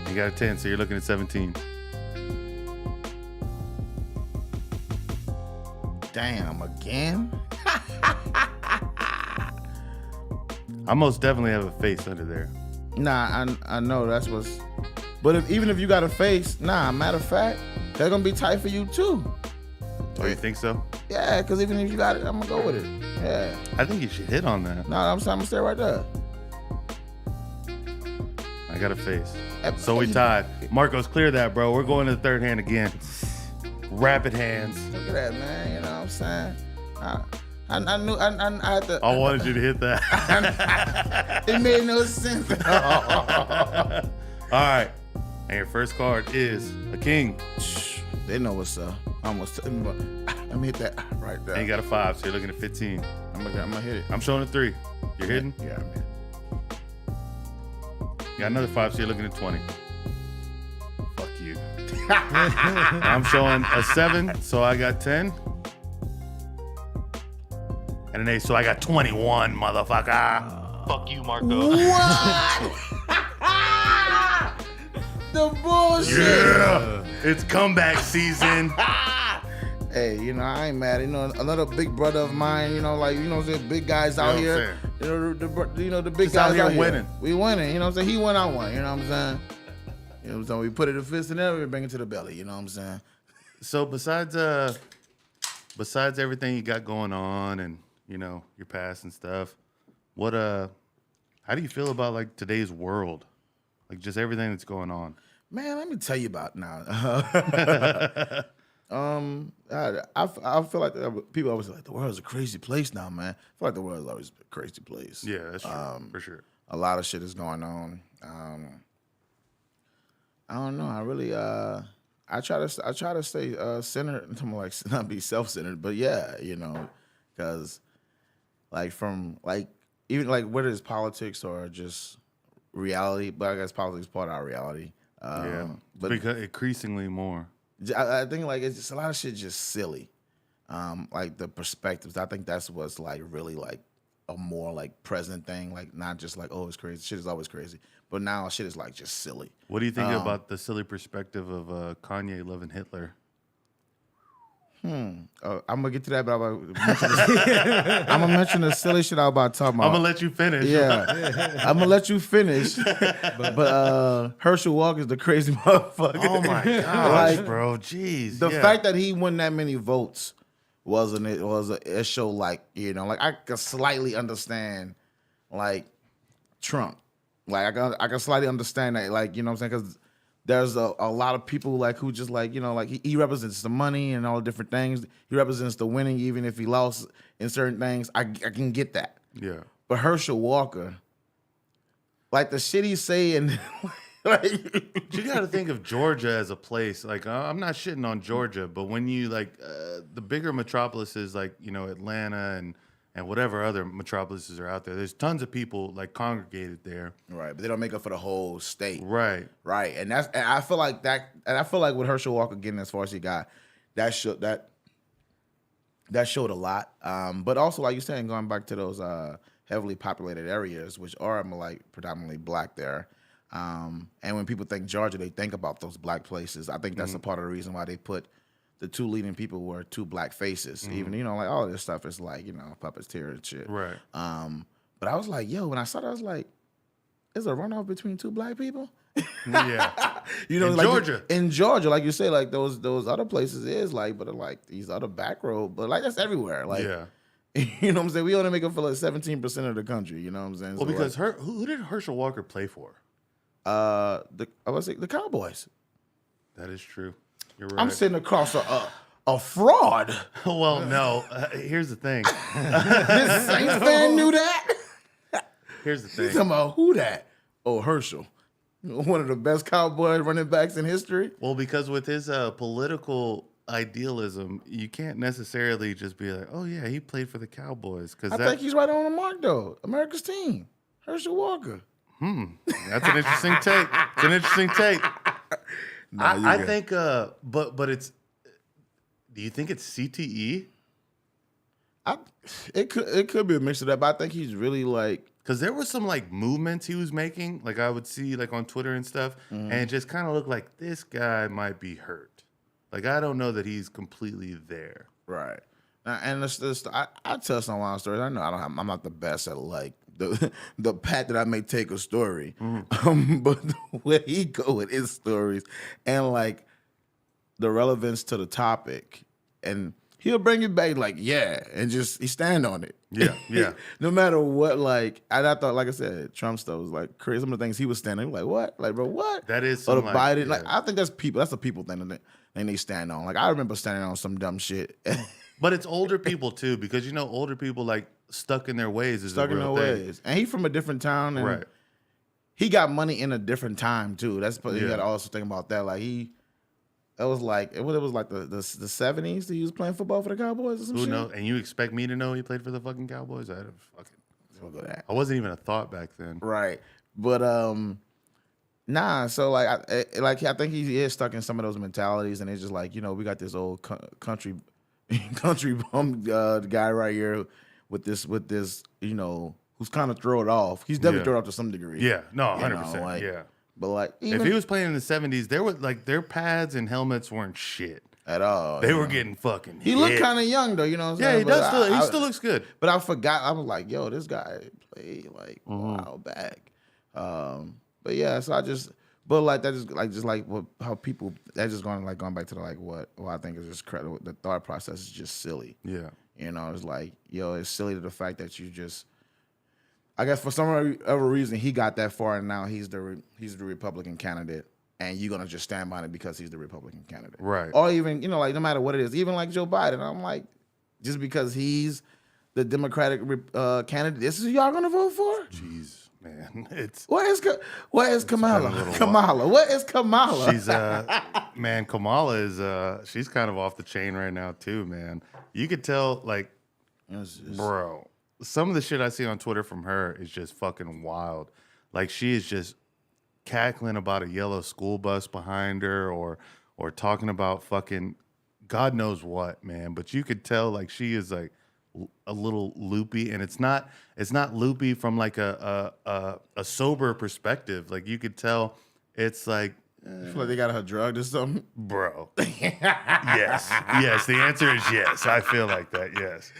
You got a 10, so you're looking at 17. Damn, again? I most definitely have a face under there. Nah, I know that's what's. But even if you got a face, matter of fact, they're gonna be tight for you too. Oh, you think so? Yeah, because even if you got it, I'm gonna go with it. Yeah. I think you should hit on that. No, I'm gonna stay right there. I got a face. So we tied. Marcos, clear that, bro. We're going to the third hand again. Rapid hands. Look at that, man. You know what I'm saying? I knew I had to. I wanted you to hit that. It made no sense. All right. And your first card is a king. They know what's up. Let me hit that right there. And you got a 5, so you're looking at 15. I'm gonna hit it. I'm showing a 3. You're hitting? Yeah, I'm hitting. You got another 5, so you're looking at 20. Fuck you. I'm showing a 7, so I got 10. And an 8, so I got 21, motherfucker. Fuck you, Marco. What? The bullshit. Yeah. It's comeback season. Hey, I ain't mad. Another big brother of mine, big guys out You know here. The big Just guys out here winning. We winning, He won, I won, you know what I'm saying? You know what I'm saying? We put it in the fist and then we bring it to the belly, you know what I'm saying? So besides everything you got going on and, your past and stuff, how do you feel about like today's world? Like just everything that's going on? Man, let me tell you about now. I feel like people always say like the world's a crazy place now, man. I feel like the world's always a crazy place. Yeah, that's true, for sure. A lot of shit is going on. I don't know. I really I try to stay centered. I'm like not be self-centered, but yeah, because like from like even like whether it's politics or just reality, but I guess politics is part of our reality. But because increasingly more. I think like it's just a lot of shit just silly. Like the perspectives. I think that's what's like really like a more like present thing. Like not just like, oh, it's crazy. Shit is always crazy. But now shit is like just silly. What do you think about the silly perspective of Kanye loving Hitler? I'm gonna get to that, but I'm gonna mention the silly shit I was about to talk about. I'm gonna let you finish. Yeah, I'm gonna let you finish. But Herschel Walker's the crazy motherfucker. Oh my gosh, bro, jeez. The fact that he won that many votes was a show like like I could slightly understand like Trump, like I can slightly understand that like what I'm saying because. There's a lot of people like who just like like he represents the money and all the different things. He represents the winning, even if he lost in certain things. I can get that. Yeah. But Herschel Walker, like the shit he's saying, like you got to think of Georgia as a place. Like I'm not shitting on Georgia, but when you like the bigger metropolises like Atlanta and whatever other metropolises are out there. There's tons of people like congregated there. Right, but they don't make up for the whole state. Right. Right, and I feel like that, and I feel like with Herschel Walker getting as far as he got, that showed a lot. But also, like you're saying, going back to those heavily populated areas, which are like predominantly black there. And when people think Georgia, they think about those black places. I think that's a part of the reason why they put the two leading people were two black faces. Even, like all this stuff is like, puppeteer and shit. Right. But I was like, yo, when I saw that, I was like, is a runoff between two black people? Yeah. In like Georgia. In Georgia, like you say, like those other places is like, but like these other back road, but like that's everywhere. Like, yeah. You know what I'm saying? We only make up for like 17% of the country. You know what I'm saying? Well, So, because who did Herschel Walker play for? I would say the Cowboys. That is true. You're right. I'm sitting across a fraud. Well, no. Here's the thing. This Saints fan knew that. Here's the He's thing. talking about who that? Oh, Herschel, one of the best Cowboy running backs in history. Well, because with his political idealism, you can't necessarily just be like, oh, yeah, he played for the Cowboys. I think he's right on the mark, though. America's team, Herschel Walker. That's an interesting take. It's an interesting take. I think, but it's, do you think it's CTE? It could be a mix of that, but I think he's really like, because there was some like movements he was making, like I would see like on Twitter and stuff, and it just kind of looked like this guy might be hurt. Like I don't know that he's completely there. right. And I tell some wild stories. I know I'm not the best at like the path that I may take a story, but the way he go with his stories and like the relevance to the topic, and he'll bring it back like and just he stand on it. Yeah. No matter what, like and I thought, like I said, Trump stuff was like crazy. Some of the things he was standing like what, like bro, what? That is or the some, Biden. yeah. Like I think that's people. That's a people thing that they stand on. Like I remember standing on some dumb shit. But it's older people too, because older people like stuck in their ways is Stuck a in real their thing. ways, and he from a different town, and Right. he got money in a different time too. That's you Yeah. got to also think about that. Like it was like the 70s that he was playing football for the Cowboys or some Who shit. knows? And you expect me to know he played for the fucking Cowboys? We'll go that. I wasn't even a thought back then. Right, but nah. So like I think he is stuck in some of those mentalities, and it's just like we got this old country bum guy right here with this who's kind of throw it off. He's definitely throw it off to some degree. Yeah, no, 100%. Like, Yeah. But like If he was playing in the 70s, there was like their pads and helmets weren't shit. at all, They were getting fucking He hit. looked kind of young though, you know what I'm Yeah, saying? he But does still. He still looks good. But I forgot. I was like, yo, this guy played like a while back. But yeah, so but like that is like how people that's just going back to what I think is just credible. The thought process is just silly. Yeah. It's like, yo, it's silly to the fact that you just, I guess for some other reason he got that far, and now he's the Republican candidate, and you're gonna just stand by it because he's the Republican candidate, Right. Or even like no matter what it is, even like Joe Biden, I'm like, just because he's the Democratic candidate, this is who y'all gonna vote for? Jeez, man, it's Where is Kamala? been a little Kamala, what is Kamala? she's man, Kamala is she's kind of off the chain right now too, man. You could tell like, bro, some of the shit I see on Twitter from her is just fucking wild. Like she is just cackling about a yellow school bus behind her, or talking about fucking God knows what, man. But you could tell like she is like a little loopy, and it's not loopy from like a sober perspective. Like you could tell it's like, I feel like they got her drugged or something. bro. Yes. The answer is yes. I feel like that. Yes.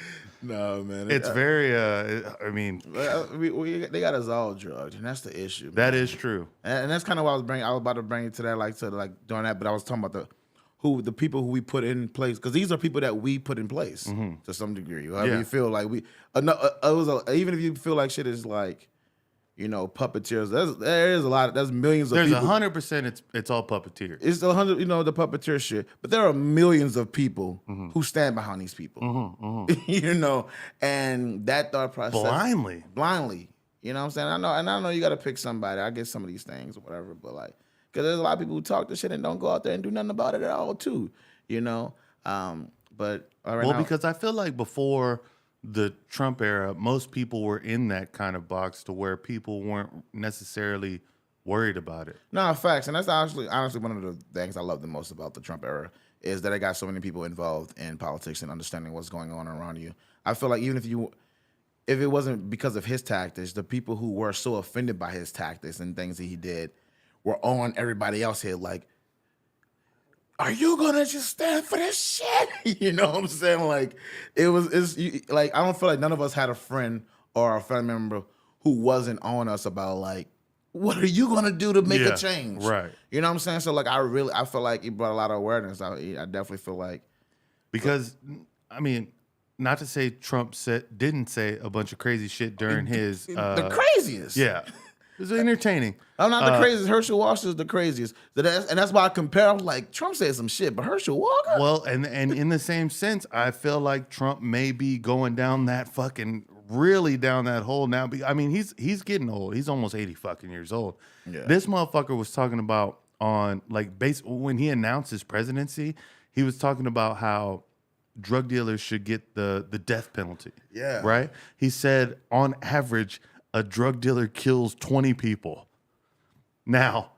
No, man. It's very. I mean, they got us all drugged, and that's the issue. that is true. And that's kind of what I was about to bring it to that, like doing that. But I was talking about the people who we put in place, because these are people that we put in place to some degree. However you feel like even if you feel like shit is like, puppeteers. There is a lot. There's millions of There's people. 100%. It's all puppeteers. It's 100, the puppeteer shit. But there are millions of people who stand behind these people. And that thought process blindly. You know what I'm saying? I know you got to pick somebody. I get some of these things or whatever, but like, because there's a lot of people who talk this shit and don't go out there and do nothing about it at all, too. But all right, Well, because I feel like before the Trump era, most people were in that kind of box to where people weren't necessarily worried about it. No, facts. And that's honestly one of the things I love the most about the Trump era is that it got so many people involved in politics and understanding what's going on around you. I feel like even if it wasn't because of his tactics, the people who were so offended by his tactics and things that he did were on everybody else here like, are you gonna just stand for this shit? You know what I'm saying? Like, I don't feel like none of us had a friend or a family member who wasn't on us about like, what are you gonna do to make a change? Right. You know what I'm saying? So like, I feel like it brought a lot of awareness. I definitely feel like because I mean, not to say Trump didn't say a bunch of crazy shit during his the craziest. Yeah, it was entertaining. I'm not the craziest. Herschel Walker is the craziest. And that's why I compare. Like Trump said some shit, but Herschel Walker. Well, and in the same sense, I feel like Trump may be going down that fucking really down that hole now. I mean, he's getting old. He's almost 80 fucking years old. Yeah. This motherfucker was talking about on like when he announced his presidency, he was talking about how drug dealers should get the death penalty. Yeah. Right? He said on average, a drug dealer kills 20 people. Now,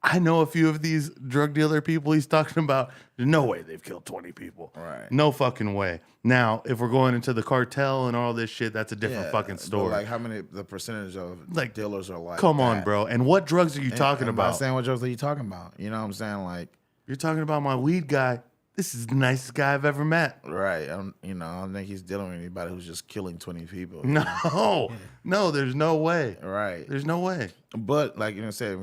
I know a few of these drug dealer people he's talking about. There's no way they've killed 20 people. Right. No fucking way. Now, if we're going into the cartel and all this shit, that's a different fucking story. Like how many the percentage of like dealers are like come that. on, bro. And what drugs are you talking about? I'm saying what drugs are you talking about? You know what I'm saying? Like you're talking about my weed guy. This is the nicest guy I've ever met. Right. I don't think he's dealing with anybody who's just killing 20 people. No. No, there's no way. Right. There's no way. But like said,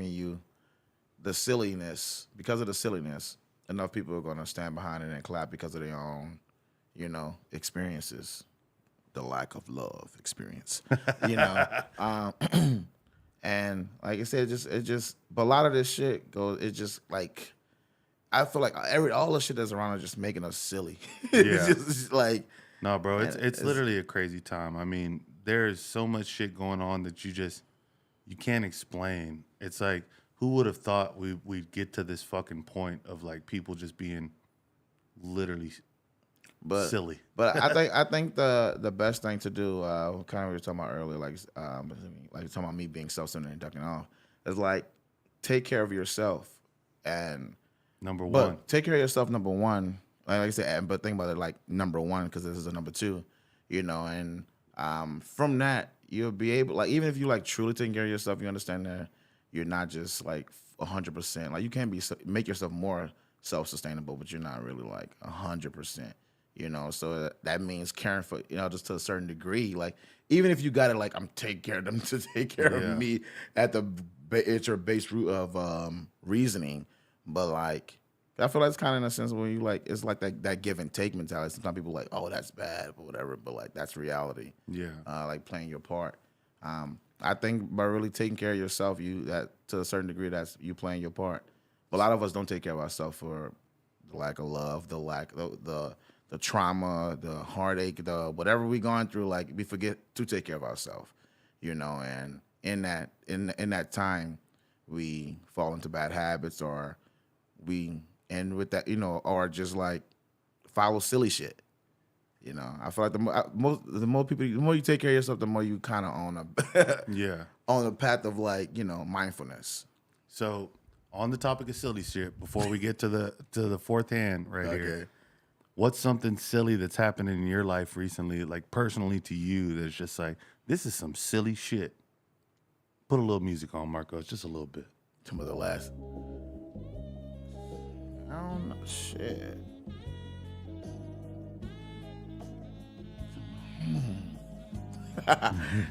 the silliness, because of the silliness, enough people are going to stand behind it and clap because of their own, experiences. The lack of love experience, and like I said, but a lot of this shit it's just like, I feel like all the shit that's around is just making us silly. It's just like, no, bro, it's literally a crazy time. I mean, there is so much shit going on that you can't explain. It's like, who would have thought we'd get to this fucking point of like people just being literally silly? But I think the best thing to do, kind of what we were talking about earlier, like talking about me being self-centered and ducking off, is like take care of yourself and. Number one. Take care of yourself, number one. Like I said, but think about it like number one, because this is a number two, and from that, you'll be able, like, even if you like truly taking care of yourself, you understand that you're not just like 100%. Like, you can make yourself more self-sustainable, but you're not really like 100%, so that means caring for, just to a certain degree. Like, even if you got it, like, I'm taking care of them to take care of me at your base root of reasoning. But like, I feel like it's kind of in a sense where you like, it's like that give and take mentality. Sometimes people are like, oh, that's bad or whatever, but like that's reality. Yeah. Like playing your part. I think by really taking care of yourself, that to a certain degree, that's you playing your part. But a lot of us don't take care of ourselves for the lack of love, the trauma, the heartache, the whatever we going through. Like, we forget to take care of ourselves, and in that time, we fall into bad habits, or we end with that, or just like follow silly shit. I feel like the more you take care of yourself, the more you kind of on a path of like, So on the topic of silly shit, before we get to the fourth hand here, what's something silly that's happened in your life recently, like personally to you, that's just like, this is some silly shit? Put a little music on, Marcos, just a little bit. Some of the last. I don't know. Shit.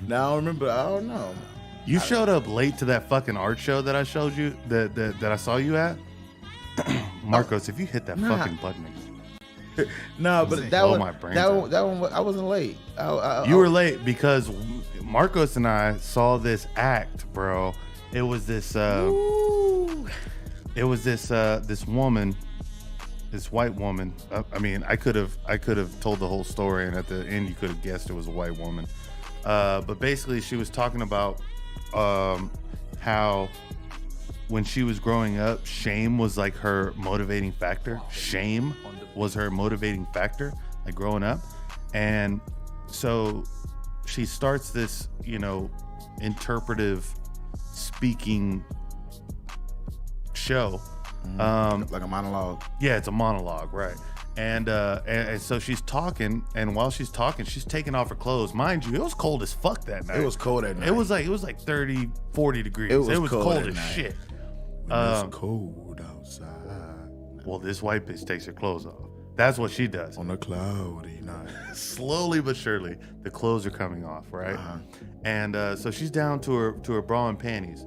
Now I don't remember. I don't know. You showed up late to that fucking art show that I showed you, that I saw you at. Marcos, if you hit that fucking button again. No, but that one, I wasn't late. You were late because Marcos and I saw this act, bro. It was this this woman, this white woman. I mean, I could have told the whole story, and at the end you could have guessed it was a white woman. But basically, she was talking about how when she was growing up, shame was like her motivating factor. Shame was her motivating factor, like growing up. And so she starts this, interpretive speaking show. Like a monologue. Yeah, it's a monologue, right? And so she's talking, and while she's talking, she's taking off her clothes. Mind you, it was cold as fuck that night. It was cold at night. It was like 30, 40 degrees. It was cold as shit. It's cold outside. Well, this white bitch takes her clothes off. That's what she does. On a cloudy night. Slowly but surely, the clothes are coming off, right? And so she's down to her bra and panties.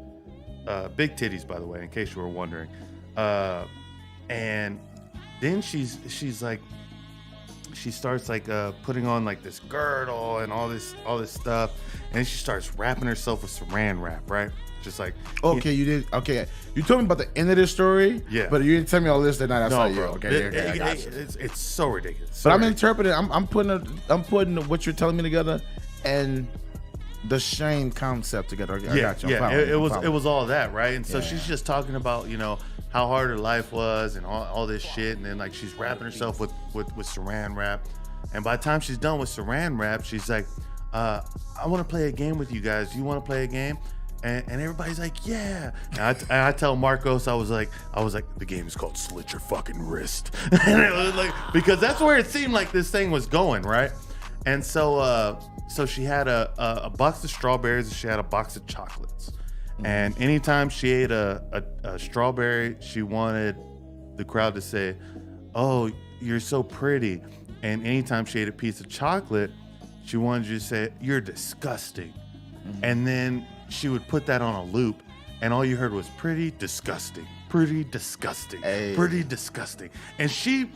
Big titties, by the way, in case you were wondering. And then she starts like putting on like this girdle and all this stuff, and then she starts wrapping herself with saran wrap, right? Just like okay, you did. Okay, you told me about the end of this story. Yeah, but you didn't tell me all this that night. I saw you. Bro. Okay, I got you. It's so ridiculous. But I'm interpreting. I'm putting what you're telling me together, and the shame concept together. I got you. It was all that, right? And so she's just talking about how hard her life was and all this shit, and then like she's wrapping herself with saran wrap, and by the time she's done with saran wrap, she's like, I want to play a game with you guys. You want to play a game? And everybody's like, yeah. And I tell Marcos, I was like, the game is called Slit Your Fucking Wrist. And it was like, because that's where it seemed like this thing was going, right? And so she had a box of strawberries and she had a box of chocolates. And anytime she ate a strawberry, she wanted the crowd to say, oh, you're so pretty. And anytime she ate a piece of chocolate, she wanted you to say, you're disgusting. And then she would put that on a loop, and all you heard was pretty disgusting, pretty disgusting, pretty disgusting. And she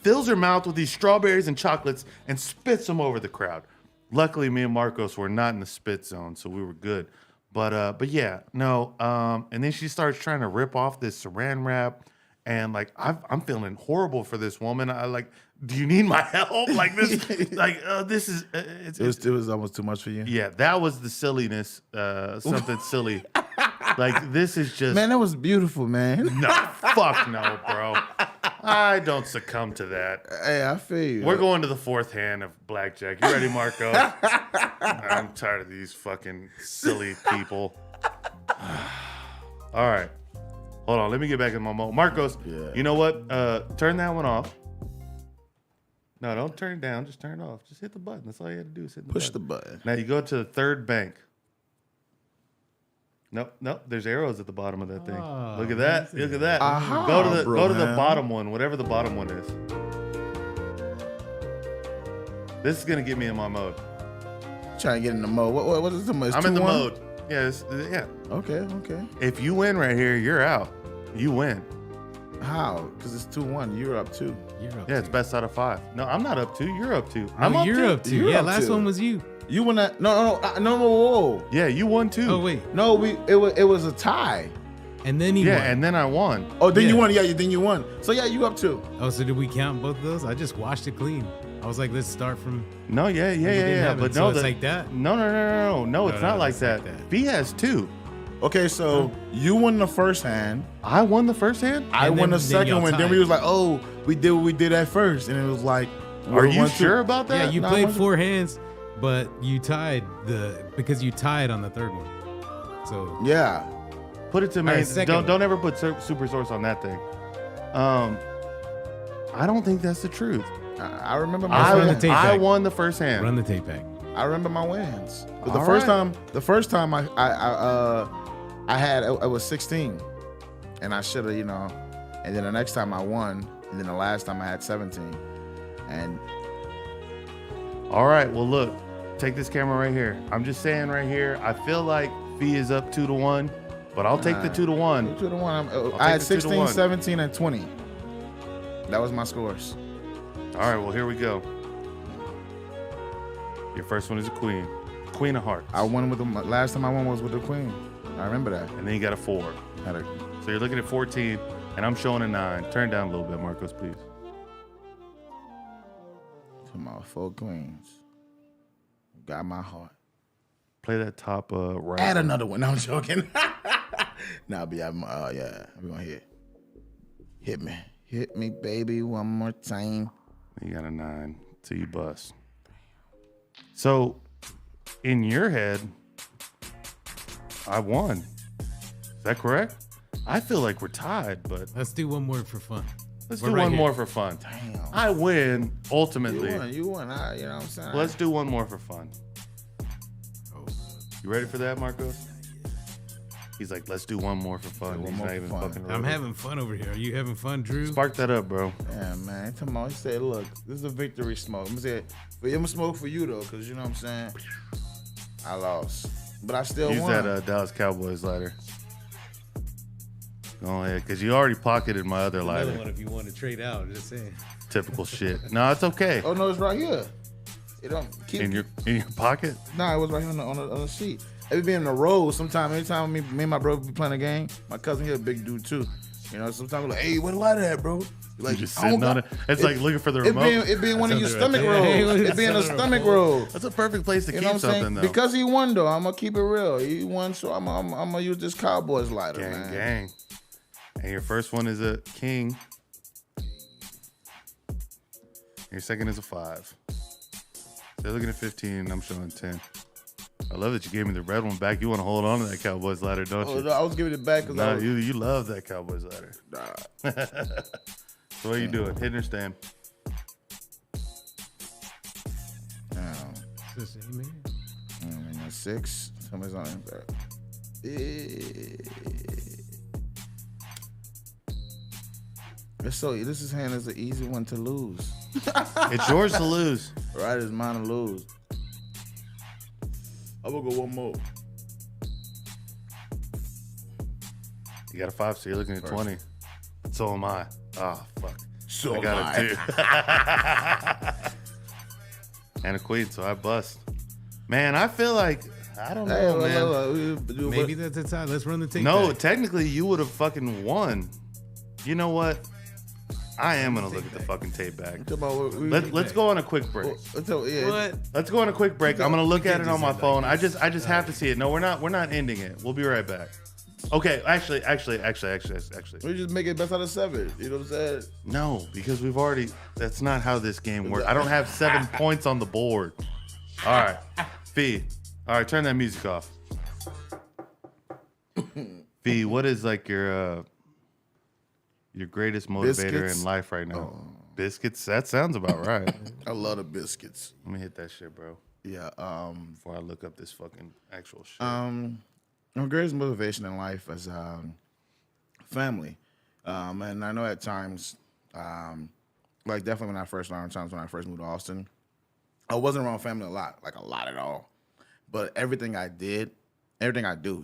fills her mouth with these strawberries and chocolates and spits them over the crowd. Luckily, me and Marcos were not in the spit zone, so we were good. But yeah, no. And then she starts trying to rip off this saran wrap, and like I'm feeling horrible for this woman. I like, do you need my help? Like this, like this is. It was almost too much for you. Yeah, that was the silliness. Something silly. Like this is just. Man, that was beautiful, man. No, fuck no, bro. I don't succumb to that. Hey, I feel you. We're going to the fourth hand of blackjack. You ready, Marco? I'm tired of these fucking silly people. All right. Hold on. Let me get back in my mode. Marcos, You know what? Turn that one off. No, don't turn it down. Just turn it off. Just hit the button. That's all you had to do is hit the button. Push the button. Now you go to the third bank. Nope. There's arrows at the bottom of that thing. Look at that. Look at that. Go to the bottom one, whatever the bottom one is. This is gonna get me in my mode. Trying to get in the mode. What is the mode? I'm in the mode. Yeah. Okay. If you win right here, you're out. You win. How? Because it's 2-1. You're up 2. Yeah, it's best out of 5. No, I'm not up 2. You're up 2. You're up 2. You're Yeah, up last 2. one was you. You won that? No. Whoa. Yeah, you won 2. Oh wait. No, it was a tie. And then he won. Yeah, and then I won. Oh, then Yeah. you won. Yeah, then you won. So yeah, you up 2. Oh, so did we count both of those? I just washed it clean. I was like, let's start from. No, yeah. have it. But So no, it's like that? No, it's not like it's that. like that. B has 2. Okay, so you won the first hand. I won the first hand. I won the then second y'all one. Then tied. we was like, oh, we did what we did at first, and it was like, Are you 1-2. sure about that? Yeah, you No, I played wasn't. 4 hands, but you tied because you tied on the third one. So Yeah. Put it to me. All right, second Don't ever put super source on that thing. I don't think that's the truth. I remember Let's run the tape I back. won the first hand. run the tape back. I remember my wins. But All the first right. time I had it was 16, and I should have, and then the next time I won, and then the last time I had 17, and All right. Well, look. Take this camera right here. I'm just saying right here. I feel like Fee is up 2-1, but I'll take the 2-1. 2-1. I'll I had take the 16, 2-1. 17, and 20. That was my scores. All right. Well, here we go. Your first one is a queen. Queen of hearts. I won with the last time I won was with the queen. I remember that. And then you got a 4. So you're looking at 14, and I'm showing a 9. Turn down a little bit, Marcos, please. Come on, 4 queens. Got my heart. Play that top right. Add another one. No, I'm joking. Nah, we gonna hit me, baby, one more time. You got a 9, so you bust. So, in your head, I won. Is that correct? I feel like we're tied, but Let's do one more for fun. let's We're do right one here. more for fun. Damn. I win ultimately. You won. You know what I'm saying? Let's do one more for fun. Oh, You ready for that, Marcos? He's like, let's do one more for fun. one He's more not for even fun. fucking I'm around. having fun over here. Are you having fun, Drew? Spark that up, bro. Yeah, man. Come on. He said, look, this is a victory smoke. I'm gonna smoke for you though, because you know what I'm saying? I lost. But I still Use won. that Dallas Cowboys lighter. Go ahead, because you already pocketed my other Another lighter. one if you want to trade out. Just saying. Typical shit. No, it's okay. Oh no, it's right here. It don't keep In your pocket? No, it was right here on the sheet. It be in the road sometime. Anytime me and my bro be playing a game, my cousin here a big dude too. You know, sometimes we're like, hey, where the lighter at, bro? Like, You just sitting on it. It's like looking for the remote. It be in one of your That's under stomach it. Hey, rolls. look, It be in a it's under stomach the roll. That's a perfect place to You know keep what I'm something, saying? though. Because he won though, I'm gonna keep it real. He won, so I'm gonna use this Cowboys lighter, Gang, man. gang. And your first one is a king. Your second is a 5. They're looking at 15. I'm showing 10. I love that you gave me the red one back. You want to hold on to that Cowboys ladder, don't Oh, you? no, I was giving it back because No, you love that Cowboys ladder. Nah. So what are you doing? Hitting or stand? Damn. Just say, man. I mean, a 6. Somebody's on him back. This hand is an easy one to lose. It's yours to lose. Right, it's mine to lose. I'm gonna go one more. You got a 5, so you're looking at 20. So am I. Oh, fuck. So I got a 2. And a queen, so I bust. Man, I feel like, I don't know, man. Maybe that's the time. Let's run the tape. No, back. technically you would have fucking won. You know what? I am gonna look at the fucking tape back. Let's go on a quick break. What? Let's go on a quick break. I'm gonna look at can't it on just my say phone. like I just have to see it. No, we're not ending it. We'll be right back. Okay, actually. We just make it best out of 7. You know what I'm saying? No, because we've already. That's not how this game works. I don't have 7 points on the board. All right, Fee. All right, turn that music off. Fee, what is like your greatest motivator Biscuits. in life right now? Biscuits. That sounds about right. I love the biscuits. Let me hit that shit, bro. Yeah. Before I look up this fucking actual shit. My greatest motivation in life is family. And I know at times, like definitely when I first learned, times when I first moved to Austin, I wasn't around family a lot at all. But everything I do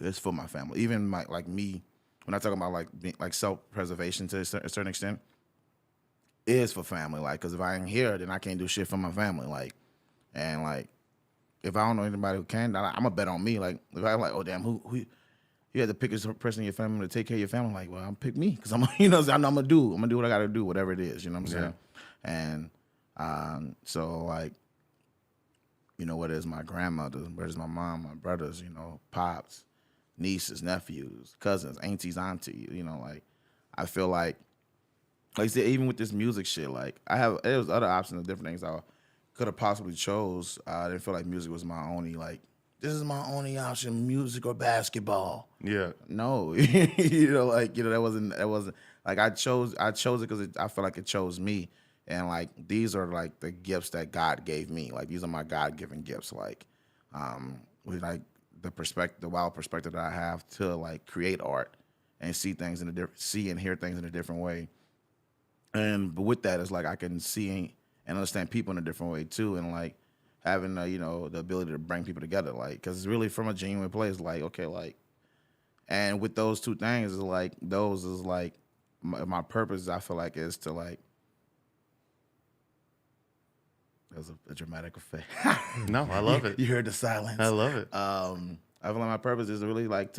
is for my family. Even like me, when I talk about like self-preservation to a certain extent, is for family. Like, because if I ain't here, then I can't do shit for my family. Like, and like, if I don't know anybody who can, I'm gonna bet on me. Like, if I'm like, oh damn, who you had to pick a person in your family to take care of your family. Like, well, I'll pick me because I know I know I'm gonna do what I gotta do, whatever it is. You know what I'm saying? And so like, you know, whether it's my grandmother, whether it's my mom, my brothers, you know, pops, nieces, nephews, cousins, aunties, auntie, you know, like, I feel like I said, even with this music shit, like, there was other options of different things I could have possibly chose. I didn't feel like music was my only, like, this is my only option, music or basketball. Yeah. No, that wasn't, like, I chose it because I feel like it chose me. And like, these are like the gifts that God gave me. Like, these are my God-given gifts. Like, with like the wild perspective that I have to like create art and see things see and hear things in a different way. But with that, it's like I can see and understand people in a different way too. And like having the ability to bring people together. Like, because it's really from a genuine place. Like, okay, like, and with those two things is like, my purpose, I feel like, is to like, there's a dramatic effect. No, I love it. You heard the silence. I love it. I feel like my purpose is really like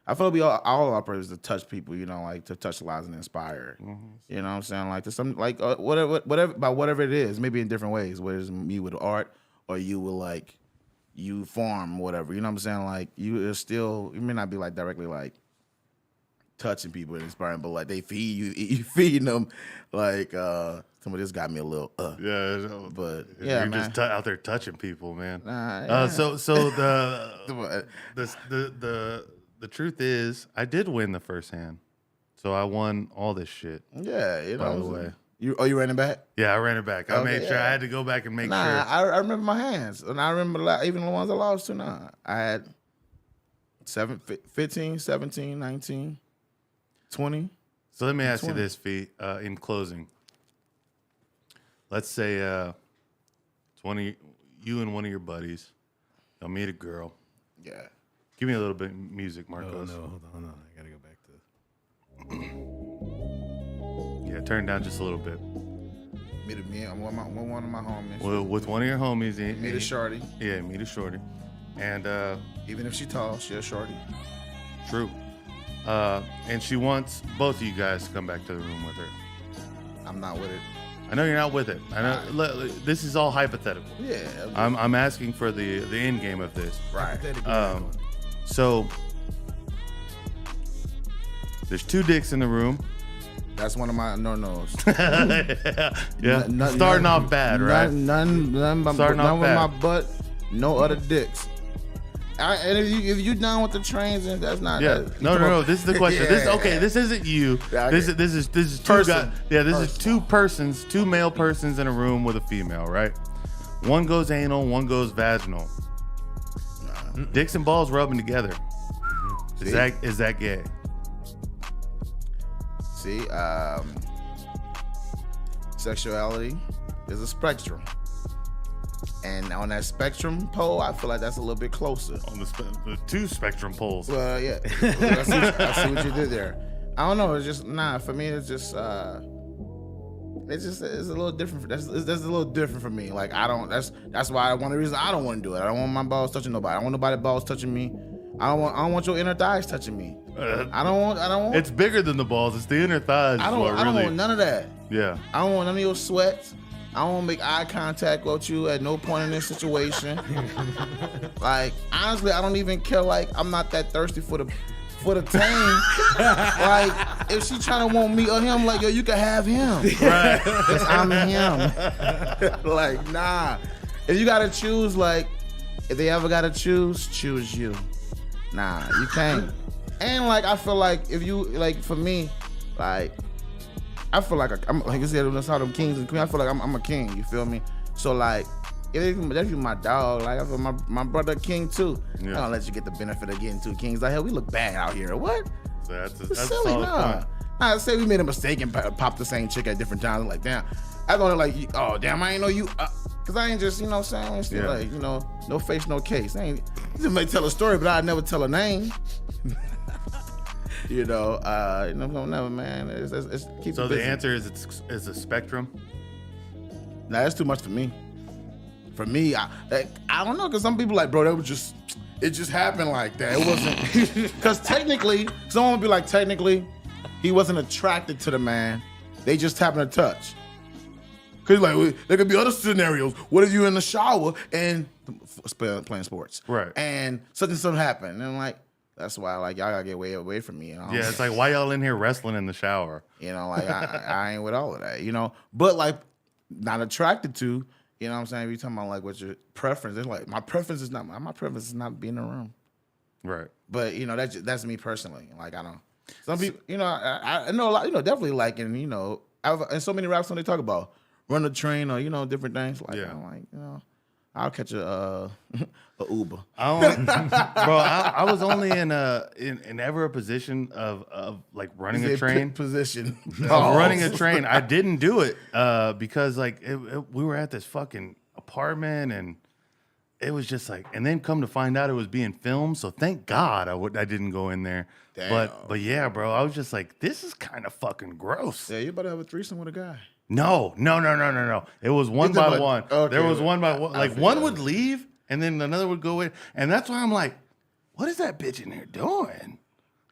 I feel like all of our purpose is to touch people, you know, like to touch lives and inspire. Mm-hmm. You know what I'm saying? Like to some, like whatever it is, maybe in different ways, whether it's me with art or you with like, you farm, whatever. You know what I'm saying? Like you may not be like directly like touching people and inspiring, but like they feed you feeding them. Like some of this got me a little. Yeah, But you're yeah, man. just out there touching people, man. Yeah. So the truth is, I did win the first hand, so I won all this shit. Yeah, you know. By the way, you ran it back? yeah, I ran it back. I made sure I had to go back and make sure. I remember my hands, and I remember even the ones I lost to. I had 15, 17, 19, 20. So let me ask you this, Fee, in closing. Let's say 20, you and one of your buddies, they'll meet a girl. Yeah. Give me a little bit of music, Marcos. No, hold on. I gotta go back to. Yeah, turn it down just a little bit. I'm one of my homies. Well, with one of your homies. Meet a shorty. Yeah, meet a shorty. And even if she tall, she a shorty. true. And she wants both of you guys to come back to the room with her. I'm not with it. I know you're not with it. I know this is all hypothetical. Yeah. I'm asking for the end game of this. Right. So there's 2 dicks in the room. That's one of my no-nos. Yeah. Starting off bad, right? None with my butt, no other dicks. And if you down with the trains, and that's not. Yeah. No. This is the question. This isn't you. Yeah, this is 2 guys. Yeah. This is 2 persons, 2 male persons in a room with a female, right? One goes anal, one goes vaginal. Dicks and balls rubbing together. Is that gay? See, sexuality is a spectrum. And on that spectrum pole, I feel like that's a little bit closer. On the 2 spectrum poles. Well, yeah. I see what you did there. I don't know. It's just, for me, it's just, it's a little different. That's a little different for me. Like, that's why one of the reasons I don't want to do it. I don't want my balls touching nobody. I don't want nobody's balls touching me. I don't want your inner thighs touching me. I don't want. It's bigger than the balls. It's the inner thighs. I don't want none of that. Yeah. I don't want none of your sweats. I don't want to make eye contact with you at no point in this situation. Like, honestly, I don't even care. Like, I'm not that thirsty for the tame. Like, if she trying to want me or him, like, yo, you can have him. Right. Cause I'm him. Like, nah. If you gotta choose, like, if they ever gotta choose you. Nah, you can't. And like, I feel like if you, like, for me, like, I feel like I'm like I said, that's how them kings and queens. I feel like I'm a king. You feel me? So like, if you my dog, like I feel my brother king too. Yeah. I don't let you get the benefit of getting 2 kings. Like, hell, we look bad out here. What? So that's silly, a solid point. I say we made a mistake and popped the same chick at different times. I'm like, damn. I don't like, oh damn, I ain't know you. Cause I ain't just, you know what I'm saying? I'm still like, you know, no face, no case. I ain't. You may tell a story, but I'd never tell a name. Never, man. It's keep so it busy. the answer is it's a spectrum. Nah, that's too much for me. For me, I don't know, cause some people like, bro, it just happened like that. It wasn't, cause technically, someone would be like, technically, he wasn't attracted to the man. They just happened to touch. Cause like, there could be other scenarios. What if you in the shower and playing sports, right? And something happened, and like. That's why, like, y'all gotta get way away from me. You know? Yeah, it's like, why y'all in here wrestling in the shower? You know, like, I ain't with all of that, you know? But, like, not attracted to, you know what I'm saying? If you're talking about, like, what's your preference, it's like, my preference is not being in the room. Right. But, you know, that's me personally. Like, I don't, some people, you know, I know a lot, you know, definitely liking, you know, and so many raps when they talk about run the train or, you know, different things. Like, I'm like, you know. I'll catch a Uber. I was only in ever a position of like running a train. Position. Of running a train. I didn't do it because like we were at this fucking apartment and it was just like, and then come to find out it was being filmed. So thank God I didn't go in there. Damn. But yeah, bro, I was just like, this is kind of fucking gross. Yeah, you better have a threesome with a guy. No. It was one by one. Okay, there was one by one. Like one would that. leave and then another would go in. And that's why I'm like, what is that bitch in there doing?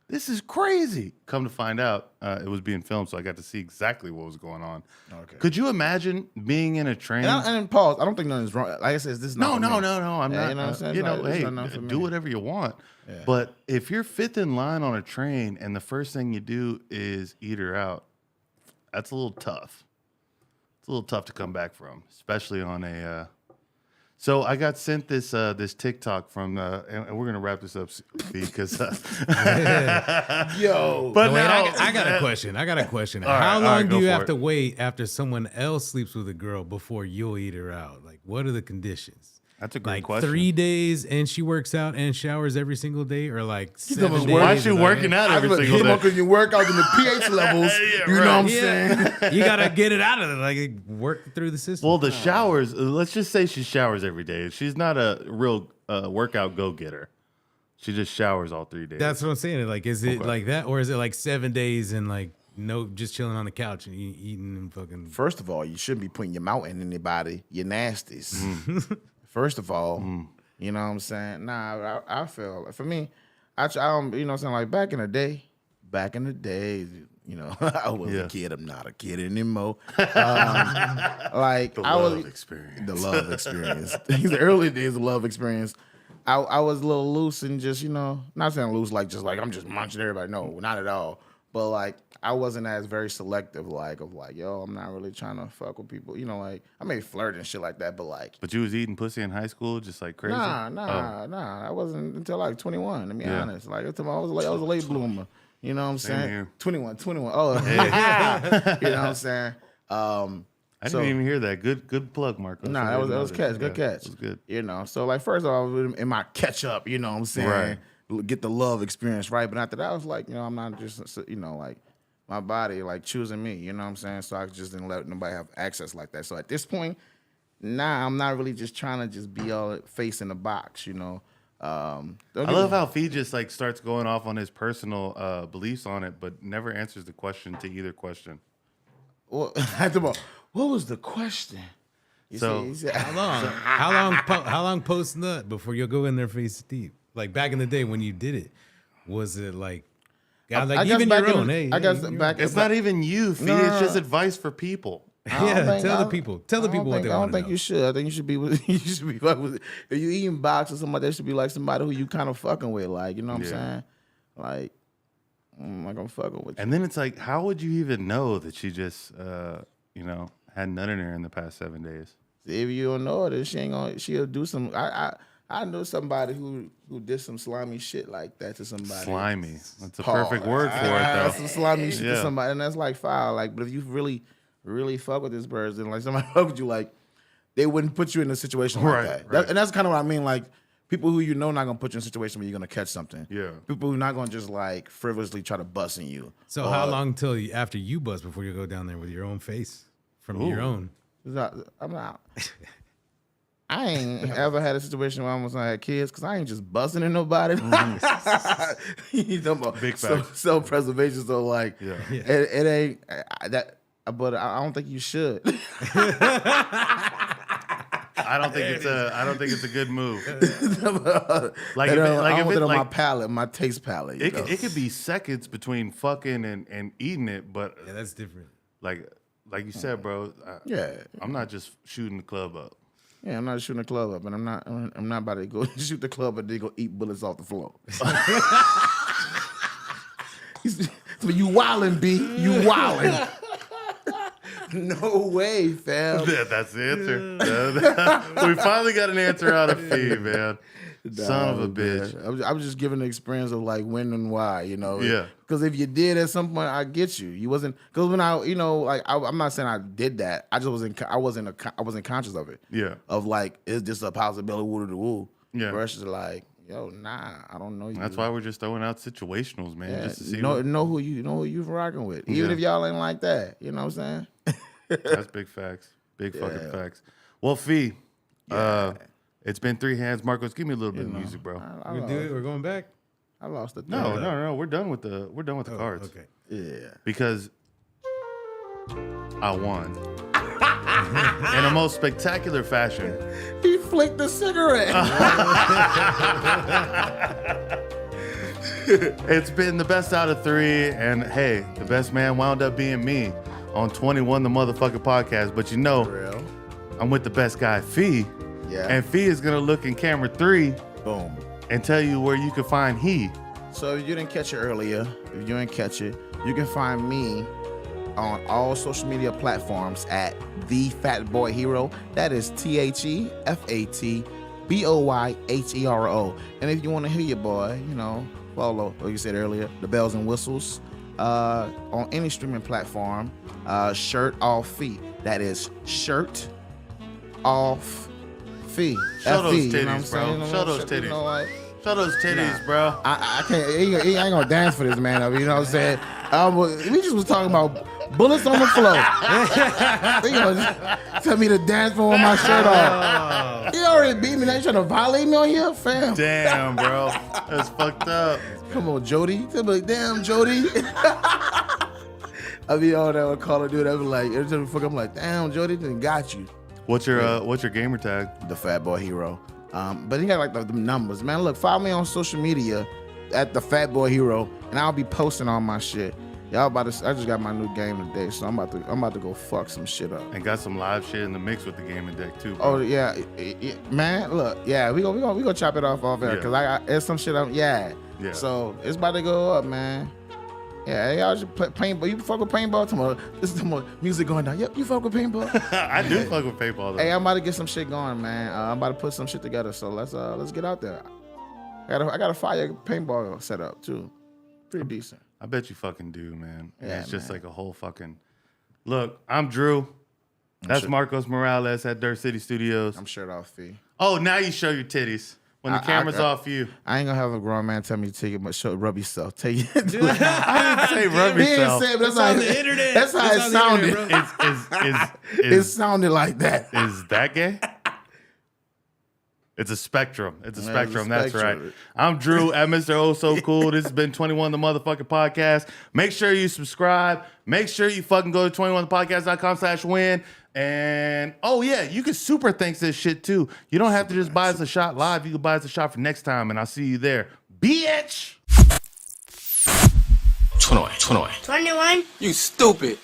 This is crazy. Come to find out, it was being filmed, so I got to see exactly what was going on. Okay. Could you imagine being in a train? And pause. I don't think nothing's wrong. Like I said, this is not No. for me. I'm not. You know what I'm saying? You know, Like, hey, it's not for do me. whatever you want. Yeah. But if you're fifth in line on a train and the first thing you do is eat her out, that's a little tough. It's a little tough to come back from, especially on a. So I got sent this this TikTok from, and we're gonna wrap this up because. Yo, But No, wait, now, I got a question. All right, How all long right, do go you for have it. to wait after someone else sleeps with a girl before you'll eat her out? Like, what are the conditions? That's a great Like question. 3 days and she works out and showers every single day, or like 7 talking about days? Why is she and, working out every single day? Because you work out in the pH levels. Yeah, You know right. what I'm Yeah, saying? you gotta get it out of it, like work through the system. Well, the showers. Let's just say she showers every day. She's not a real workout go-getter. She just showers all 3 days. That's what I'm saying. Like, is it like that, or is it like 7 days and like no, just chilling on the couch and eating and fucking? First of all, you shouldn't be putting your mouth in anybody. You're nasties. First of all, you know what I'm saying? Nah, I feel for me, I don't, you know what I'm saying? Like back in the day, you know, I was Yeah. a kid. I'm not a kid anymore. Like the I love was experience. the love experience. The early days of love experience. I was a little loose and just, you know, not saying loose like just like I'm just munching everybody. No, not at all. But like I wasn't as very selective of like, yo, I'm not really trying to fuck with people. You know, like I may flirt and shit like that, but like But you was eating pussy in high school, just like crazy. nah. I wasn't until like 21, to be Yeah. honest. Like I was a late bloomer. You know what I'm Same saying? here. 21. Oh, you know what I'm saying? I didn't even hear that. Good plug, Marco. Nah, that was catch. Good catch. It was good. You know, so like first of all, in my catch up, you know what I'm saying? Get the love experience right. But after that, I was like, you know, I'm not just, you know, like my body like choosing me, you know what I'm saying? So I just didn't let nobody have access like that. So at this point, I'm not really just trying to just be all face in the box, you know. I love how Fee just like starts going off on his personal beliefs on it, but never answers the question to either question. Well, what was the question? You So- see, he said, How long post nut before you'll go in there face deep? Like back in the day when you did it, was it like, I like guess even back your in- own? Hey, I guess even your back- own. It's not even you, Fee. No. It's just advice for people. Yeah, tell the people. Tell the people what they I don't want to think know. you should. I think you should be with. You should be fucking with. If you eating box or somebody, that should be like somebody who you kind of fucking with. Like you know what I'm Yeah. saying? Like I'm not gonna fucking with you. And then it's like, how would you even know that she just, you know, had none in her in the past 7 days? If you don't know her, she ain't gonna. She'll do some. I know somebody who did some slimy shit like that to somebody. Slimy. That's a Pause. perfect word for it, though. Some slimy shit to Yeah. somebody, and that's like foul. Like, but if you really fuck with this person, like somebody fuck with you, like they wouldn't put you in a situation like Right, that. right. And that's kind of what I mean. Like people who you know not gonna put you in a situation where you're gonna catch something. Yeah. People who not gonna just like frivolously try to bust in you. So how long till after you bust before you go down there with your own face from your own? I'm not. I ain't ever had a situation where I almost had kids because I ain't just busting in nobody. You talking about Big facts. self-preservation. So like, Yeah. it ain't that. But I don't think you should. I don't think it's a good move. Like I if don't, it, like I if want it, it on my like palate, my taste palate. You know? it could be seconds between fucking and eating it, but Yeah, that's different. like you said, bro. Yeah. I'm not just shooting the club up. Yeah, I'm not shooting the club up, and I'm not about to go shoot the club, but they go eat bullets off the floor. So you wildin', B. You wildin'. No way, fam. That's the answer. We finally got an answer out of Fee, man. Son of a bitch. I'm just giving the experience of like when and why, you know. Yeah. Because if you did at some point, I get you. You wasn't because when I, you know, like I'm not saying I did that. I just I wasn't conscious of it. Yeah. Of like, is this a possibility? Woo to woo. Yeah. Versus like, yo, nah, I don't know you. That's why we're just throwing out situationals, man, Yeah, just to see. know who you rocking with, even Yeah. if y'all ain't like that. You know what I'm saying? That's big facts. Big fucking facts. Well, Fee, it's been 3 hands. Marcos, give me a little bit of music, bro. We do it. We're going back. I lost the No. We're done with the cards. Okay. Yeah. Because I won. In a most spectacular fashion. He flicked the cigarette. It's been the best out of 3, and hey, the best man wound up being me on 21 the motherfucking podcast. But you know, Real. I'm with the best guy, Fee. Yeah. And Fee is gonna look in camera 3 Boom. and tell you where you can find he. So if you didn't catch it earlier, if you didn't catch it, you can find me on all social media platforms at The Fat Boy Hero. That is TheFatBoyHero. And if you want to hear your boy, you know, follow, like you said earlier, the bells and whistles on any streaming platform. Shirt Off Fee. That is Shirt Off Fee. Show those F-E, titties, you know what I'm bro. saying? Show those You titties. know what? Show those titties, bro. I can't. He ain't gonna dance for this, man. I mean, you know what I'm saying? We just was talking about bullets on the floor. He gonna tell me to dance for with my shirt off. He already beat me. Now you trying to violate me on here, fam? Damn, bro. That's fucked up. Come on, Jody. Tell me, like, damn, Jody. I be all that with Call of Duty. I be like, every time I'm like, damn, Jody done got you. What's your gamer tag? The Fat Boy Hero. But he got like the numbers, man. Look, follow me on social media at the Fat Boy Hero, and I'll be posting all my shit. Y'all about to? I just got my new game today, so I'm about to go fuck some shit up. And got some live shit in the mix with the gaming deck too, bro. Oh yeah, man. Look, yeah, we go chop it off there, Yeah. cause there's some shit up. Yeah. So it's about to go up, man. Yeah, y'all just play paintball. You fuck with paintball tomorrow. This is tomorrow. Music going down. Yep, you fuck with paintball. I do fuck with paintball though. Hey, I'm about to get some shit going, man. I'm about to put some shit together. So let's get out there. I got a fire paintball set up too. Pretty decent. I bet you fucking do, man. And Yeah, it's just man. like a whole fucking. Look, I'm Drew. That's sure. Marcos Morales at Dirt City Studios. I'm Shirt Off Fee. Oh, now you show your titties when the camera's off you. I ain't gonna have a grown man tell me to take it, but rub yourself. Take it. I didn't say rub He ain't yourself. say it, but It's on the internet. That's how It's it on the sounded. internet, bro. It sounded like that. Is that gay? It's a spectrum. It's a Yeah, spectrum. it's a That's right. spectrum. I'm Drew at Mr. Oh So Cool. This has been 21 the motherfucking podcast. Make sure you subscribe. Make sure you fucking go to 21thepodcast.com/win. And oh yeah, you can super thanks this shit too. You don't have to just buy us a shot live. You can buy us a shot for next time, and I'll see you there. Bitch. 21. 21. You stupid.